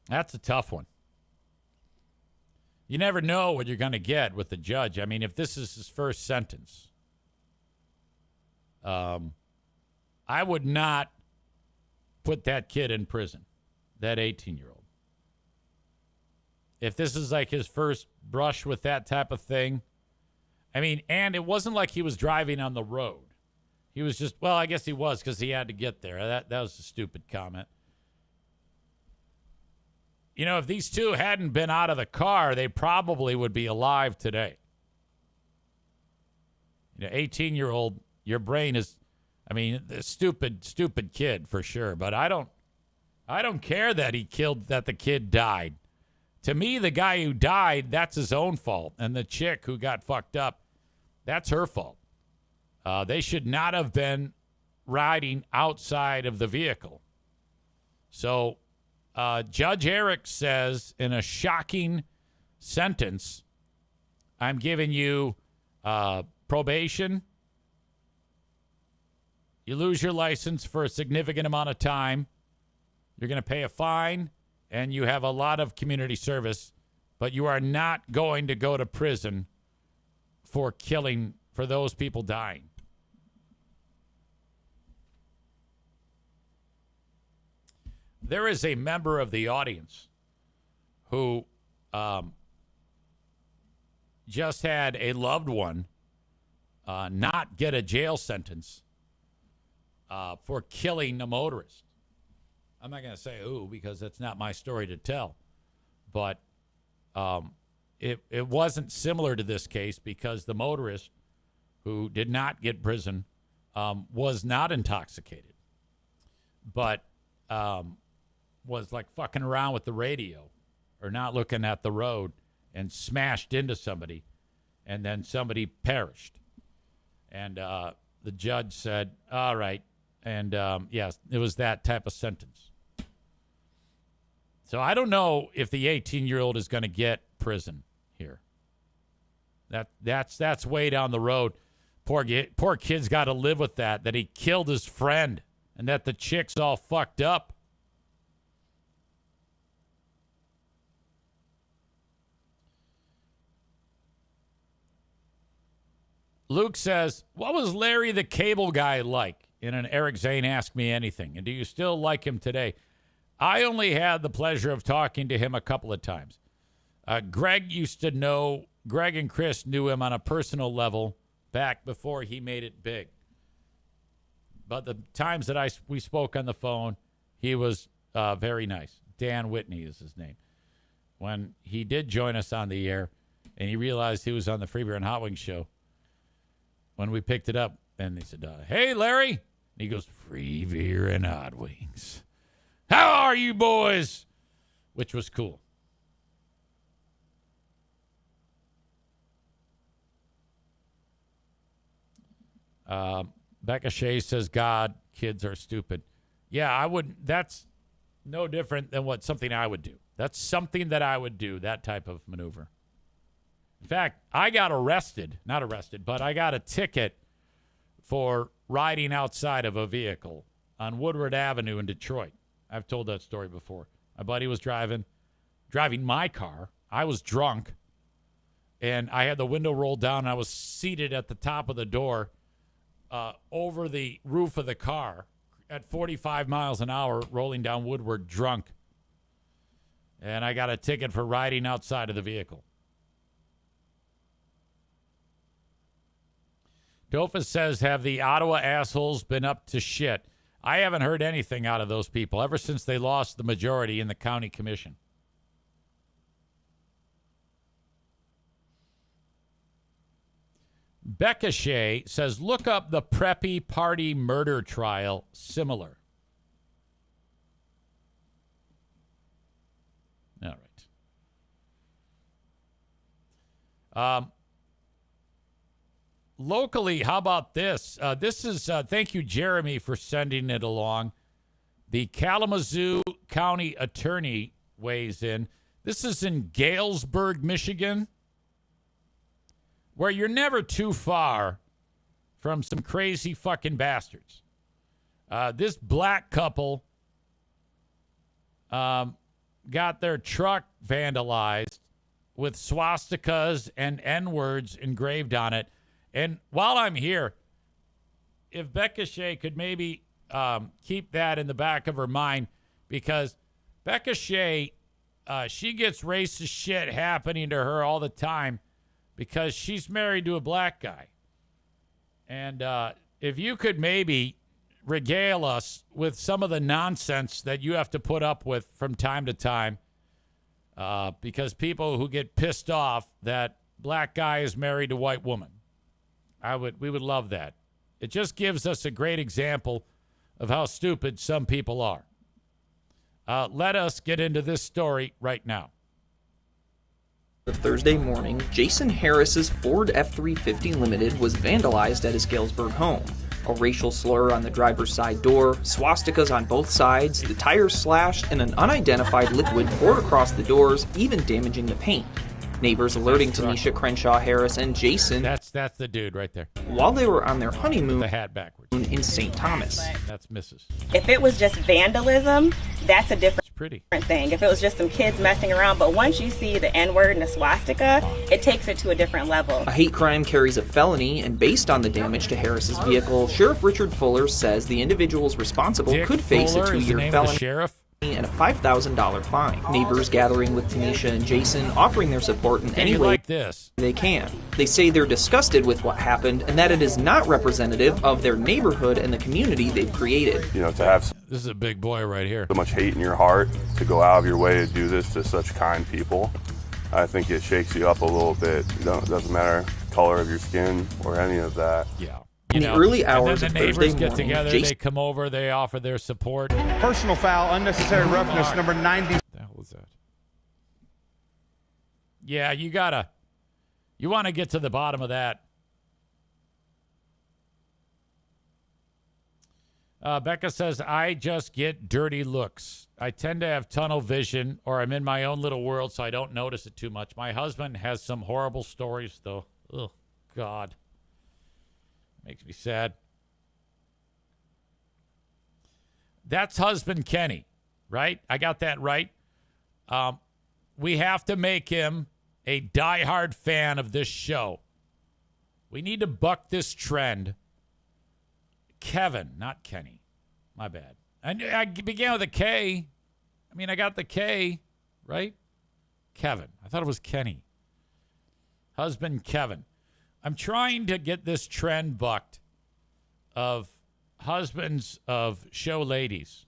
S1: That's a tough one. You never know what you're going to get with the judge. I mean, if this is his first sentence, I would not put that kid in prison, that 18-year-old. If this is like his first brush with that type of thing, I mean, and it wasn't like he was driving on the road. He was just, well, I guess he was because he had to get there. That was a stupid comment. You know, if these two hadn't been out of the car, they probably would be alive today. You know, 18-year-old, your brain is, I mean, a stupid kid for sure. But I don't care that that the kid died. To me, the guy who died, that's his own fault. And the chick who got fucked up, that's her fault. They should not have been riding outside of the vehicle. So Judge Eric says in a shocking sentence, I'm giving you probation. You lose your license for a significant amount of time. You're going to pay a fine, and you have a lot of community service, but you are not going to go to prison for those people dying. There is a member of the audience who just had a loved one not get a jail sentence for killing a motorist. I'm not going to say who because that's not my story to tell. But it wasn't similar to this case because the motorist who did not get prison was not intoxicated, but was like fucking around with the radio or not looking at the road and smashed into somebody, and then somebody perished. And the judge said, all right. And yes, it was that type of sentence. So I don't know if the 18-year-old is going to get prison here. That's way down the road. Poor kid's got to live with that he killed his friend and that the chick's all fucked up. Luke says, what was Larry the Cable Guy like in an Eric Zane Ask Me Anything? And do you still like him today? I only had the pleasure of talking to him a couple of times. Greg and Chris knew him on a personal level back before he made it big. But the times that we spoke on the phone, he was very nice. Dan Whitney is his name. When he did join us on the air and he realized he was on the Free Beer and Hot Wings show, when we picked it up, and he said, hey, Larry. And he goes, Free Beer and Hot Wings. How are you boys? Which was cool. Becca Shea says, God, kids are stupid. Yeah, I wouldn't. That's no different than something I would do. That's something that I would do, that type of maneuver. In fact, I got not arrested, but I got a ticket for riding outside of a vehicle on Woodward Avenue in Detroit. I've told that story before. My buddy was driving my car. I was drunk, and I had the window rolled down, and I was seated at the top of the door over the roof of the car at 45 miles an hour rolling down Woodward drunk. And I got a ticket for riding outside of the vehicle. Dofus says, have the Ottawa assholes been up to shit? I haven't heard anything out of those people ever since they lost the majority in the county commission. Becca Shea says, look up the Preppy Party murder trial similar. All right. locally, how about this? This is, thank you, Jeremy, for sending it along. The Kalamazoo County Attorney weighs in. This is in Galesburg, Michigan, where you're never too far from some crazy fucking bastards. This black couple got their truck vandalized with swastikas and N-words engraved on it. And while I'm here, if Becca Shea could maybe keep that in the back of her mind, because Becca Shea, she gets racist shit happening to her all the time because she's married to a black guy. And if you could maybe regale us with some of the nonsense that you have to put up with from time to time, because people who get pissed off that black guy is married to white woman, we would love that. It just gives us a great example of how stupid some people are. Let us get into this story right now.
S3: Thursday morning, Jason Harris's Ford F-350 Limited was vandalized at his Galesburg home. A racial slur on the driver's side door, swastikas on both sides, the tires slashed, and an unidentified liquid poured across the doors, even damaging the paint. Neighbors alerting Tanisha Crenshaw Harris and Jason
S1: That's the dude right there.
S3: while they were on their honeymoon
S1: The hat backwards.
S3: in St. Thomas.
S1: That's Mrs.
S4: If it was just vandalism, that's a different
S1: It's pretty.
S4: thing. If it was just some kids messing around, but once you see the N-word and the swastika, it takes it to a different level.
S3: A hate crime carries a felony, and based on the damage to Harris's vehicle, Sheriff Richard Fuller says the individuals responsible
S1: Dick
S3: could face
S1: Fuller
S3: a
S1: is the
S3: 2-year
S1: name of the
S3: felony
S1: sheriff.
S3: and a $5,000 fine. Neighbors gathering with Tanisha and Jason, offering their support in
S1: And
S3: any
S1: you
S3: way
S1: like this.
S3: they can. They say they're disgusted with what happened and that it is not representative of their neighborhood and the community they've created.
S5: You know, to have
S1: This is a big boy right here.
S5: so much hate in your heart, to go out of your way to do this to such kind people, I think it shakes you up a little bit. It doesn't matter color of your skin or any of that.
S1: Yeah.
S3: In the early
S1: and
S3: hours
S1: then
S3: of
S1: the neighbors
S3: Thursday
S1: get
S3: morning,
S1: together, they
S3: Jason
S1: come over, they offer their support.
S6: Personal foul, unnecessary roughness, number 90.
S1: What the hell was that? Yeah, you want to get to the bottom of that. Becca says, I just get dirty looks. I tend to have tunnel vision, or I'm in my own little world, so I don't notice it too much. My husband has some horrible stories, though. Oh, God. Makes me sad. That's husband Kenny, right? I got that right. We have to make him a diehard fan of this show. We need to buck this trend. Kevin, not Kenny. My bad. I began with a K. I mean, I got the K, right? Kevin. I thought it was Kenny. Husband Kevin. I'm trying to get this trend bucked of husbands of show ladies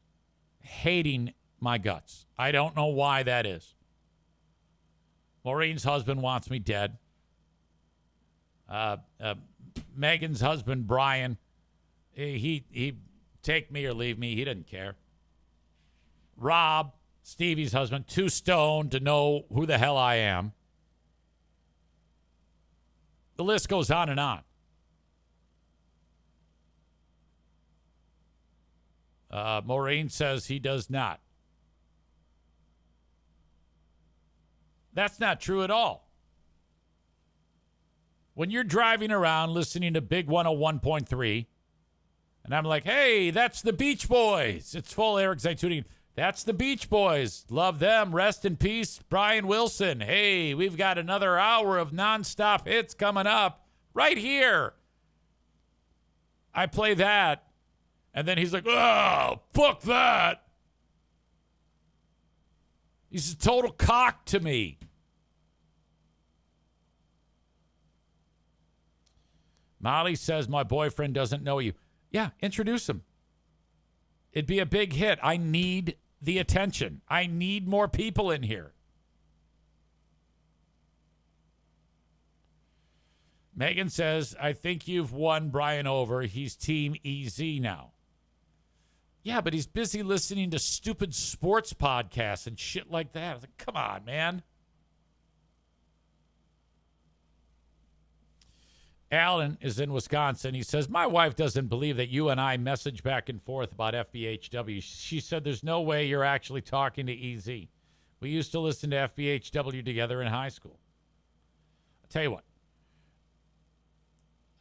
S1: hating my guts. I don't know why that is. Maureen's husband wants me dead. Megan's husband, Brian, he take me or leave me. He didn't care. Rob, Stevie's husband, too stoned to know who the hell I am. The list goes on and on. Maureen says he does not. That's not true at all. When you're driving around listening to Big 101.3, and I'm like, hey, that's the Beach Boys. It's full Eric Zaituning. That's the Beach Boys. Love them. Rest in peace, Brian Wilson. Hey, we've got another hour of nonstop hits coming up right here. I play that, and then he's like, oh, fuck that. He's a total cock to me. Molly says, my boyfriend doesn't know you. Yeah, introduce him. It'd be a big hit. I need the attention. I need more people in here. Megan says, I think you've won Brian over. He's Team EZ now. Yeah, but he's busy listening to stupid sports podcasts and shit like that. I was like, come on, man. Alan is in Wisconsin. He says, my wife doesn't believe that you and I message back and forth about FBHW. She said there's no way you're actually talking to EZ. We used to listen to FBHW together in high school. I'll tell you what.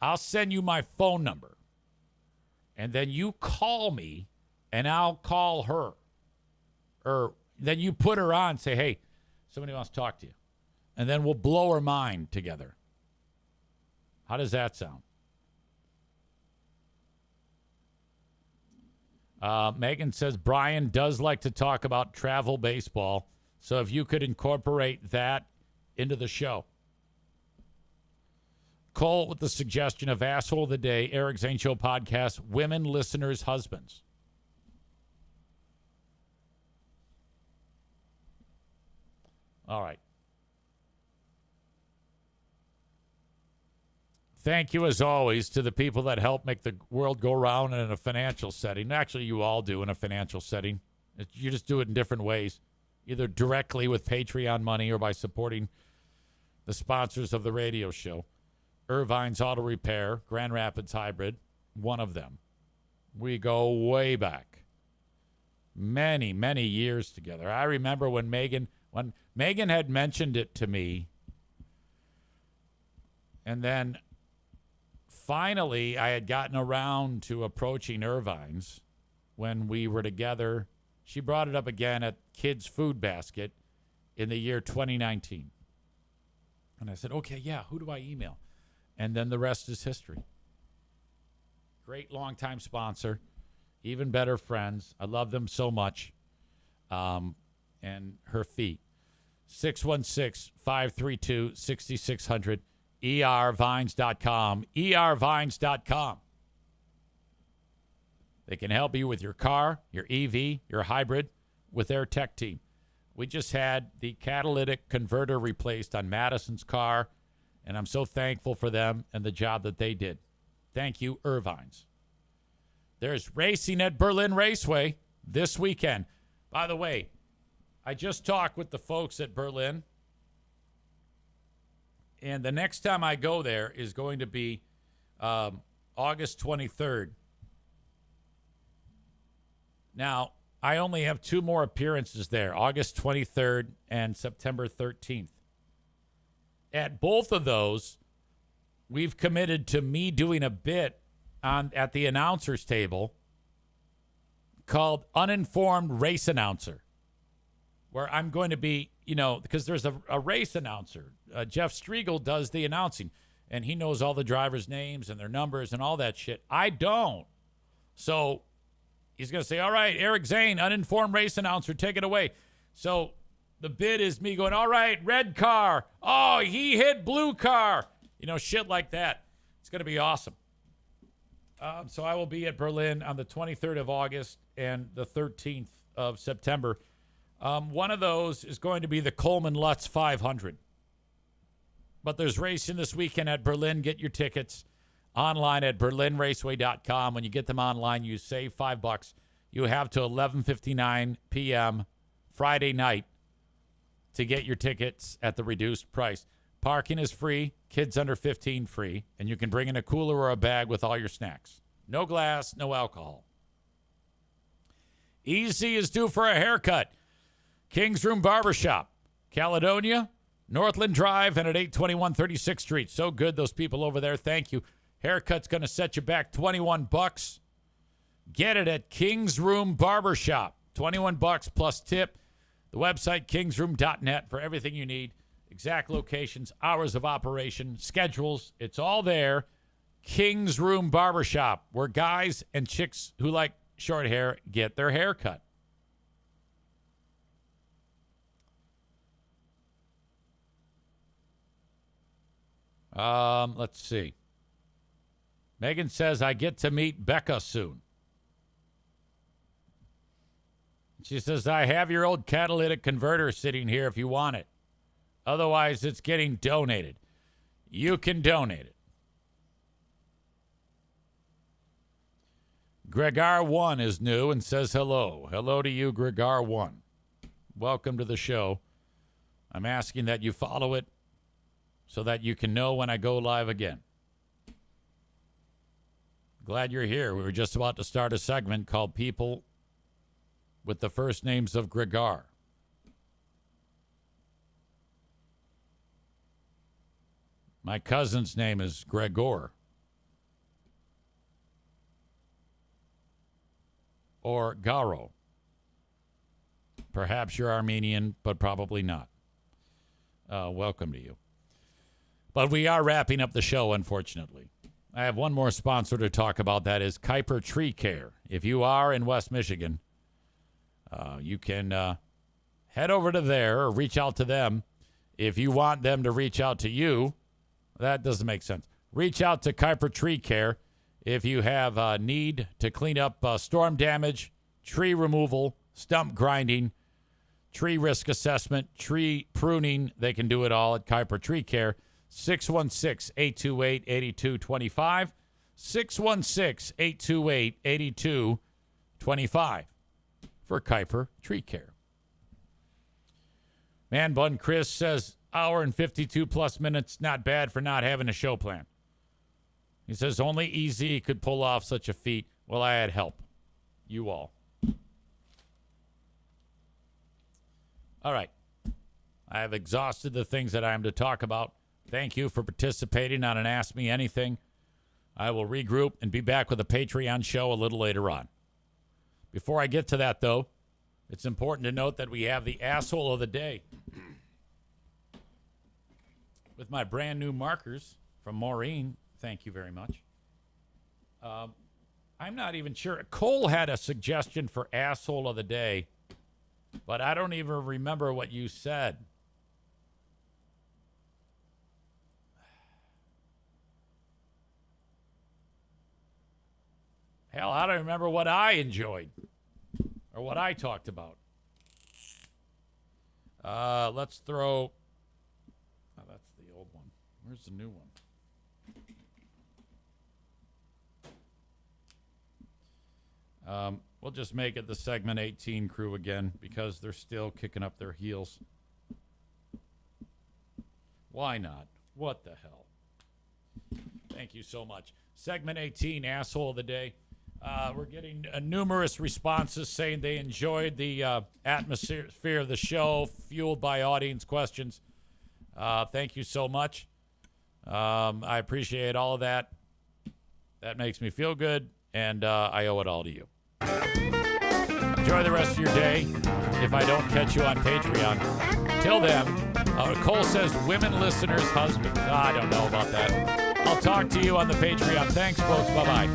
S1: I'll send you my phone number. And then you call me, and I'll call her. Or then you put her on and say, hey, somebody wants to talk to you. And then we'll blow her mind together. How does that sound? Megan says Brian does like to talk about travel baseball. So if you could incorporate that into the show. Cole with the suggestion of Asshole of the Day, Eric Zane Show podcast, women listeners' husbands. All right. Thank you, as always, to the people that help make the world go round in a financial setting. Actually, you all do in a financial setting. You just do it in different ways, either directly with Patreon money or by supporting the sponsors of the radio show. Irvine's Auto Repair, Grand Rapids Hybrid, one of them. We go way back. Many, many years together. I remember when Megan had mentioned it to me, and then finally I had gotten around to approaching Irvine's when we were together. She brought it up again at Kids Food Basket in the year 2019. And I said, okay, yeah, who do I email? And then the rest is history. Great longtime sponsor. Even better friends. I love them so much. And her feet. 616-532-6600. ervines.com. ervines.com. They can help you with your car, your EV, your hybrid with their tech team. We just had the catalytic converter replaced on Madison's car, and I'm so thankful for them and the job that they did. Thank you, Irvines. There's racing at Berlin Raceway this weekend. By the way, I just talked with the folks at Berlin, and the next time I go there is going to be August 23rd. Now, I only have two more appearances there, August 23rd and September 13th. At both of those, we've committed to me doing a bit at the announcer's table called Uninformed Race Announcer, where I'm going to be, because there's a race announcer. Jeff Striegel does the announcing, and he knows all the drivers' names and their numbers and all that shit. I don't. So he's going to say, all right, Eric Zane, uninformed race announcer, take it away. So the bid is me going, all right, red car. Oh, he hit blue car. Shit like that. It's going to be awesome. So I will be at Berlin on the 23rd of August and the 13th of September. One of those is going to be the Coleman Lutz 500. But there's racing this weekend at Berlin. Get your tickets online at berlinraceway.com. When you get them online, you save $5. You have to 11:59 p.m. Friday night to get your tickets at the reduced price. Parking is free, kids under 15 free, and you can bring in a cooler or a bag with all your snacks. No glass, no alcohol. Easy is due for a haircut. King's Room Barbershop, Caledonia, Northland Drive, and at 821 36th Street. So good, those people over there. Thank you. Haircut's going to set you back $21. Get it at King's Room Barbershop. $21 plus tip. The website, kingsroom.net, for everything you need. Exact locations, hours of operation, schedules. It's all there. King's Room Barbershop, where guys and chicks who like short hair get their hair cut. Let's see. Megan says, I get to meet Becca soon. She says, I have your old catalytic converter sitting here if you want it. Otherwise, it's getting donated. You can donate it. Gregar1 is new and says hello. Hello to you, Gregar1. Welcome to the show. I'm asking that you follow it so that you can know when I go live again. Glad you're here. We were just about to start a segment called People with the First Names of Gregor. My cousin's name is Gregor. Or Garo. Perhaps you're Armenian, but probably not. Welcome to you. But we are wrapping up the show, unfortunately. I have one more sponsor to talk about. That is Kuiper Tree Care. If you are in West Michigan, you can head over to there or reach out to them. If you want them to reach out to you, that doesn't make sense. Reach out to Kuiper Tree Care if you have a need to clean up storm damage, tree removal, stump grinding, tree risk assessment, tree pruning. They can do it all at Kuiper Tree Care. 616-828-8225. 616-828-8225 for Kuiper Tree Care. Man Bun Chris says, hour and 52 plus minutes, not bad for not having a show plan. He says, only Easy could pull off such a feat. Well, I had help. You all. All right. I have exhausted the things that I am to talk about. Thank you for participating on an Ask Me Anything. I will regroup and be back with a Patreon show a little later on. Before I get to that, though, it's important to note that we have the Asshole of the Day with my brand new markers from Maureen. Thank you very much. I'm not even sure. Cole had a suggestion for Asshole of the Day, but I don't even remember what you said. Hell, I don't remember what I enjoyed or what I talked about. Let's throw... Oh, that's the old one. Where's the new one? We'll just make it the segment 18 crew again because they're still kicking up their heels. Why not? What the hell? Thank you so much. Segment 18, Asshole of the Day. We're getting numerous responses saying they enjoyed the atmosphere of the show, fueled by audience questions. Thank you so much. I appreciate all of that. That makes me feel good, and I owe it all to you. Enjoy the rest of your day if I don't catch you on Patreon. Till then, Cole says women listeners' husbands. I don't know about that. I'll talk to you on the Patreon. Thanks, folks. Bye-bye.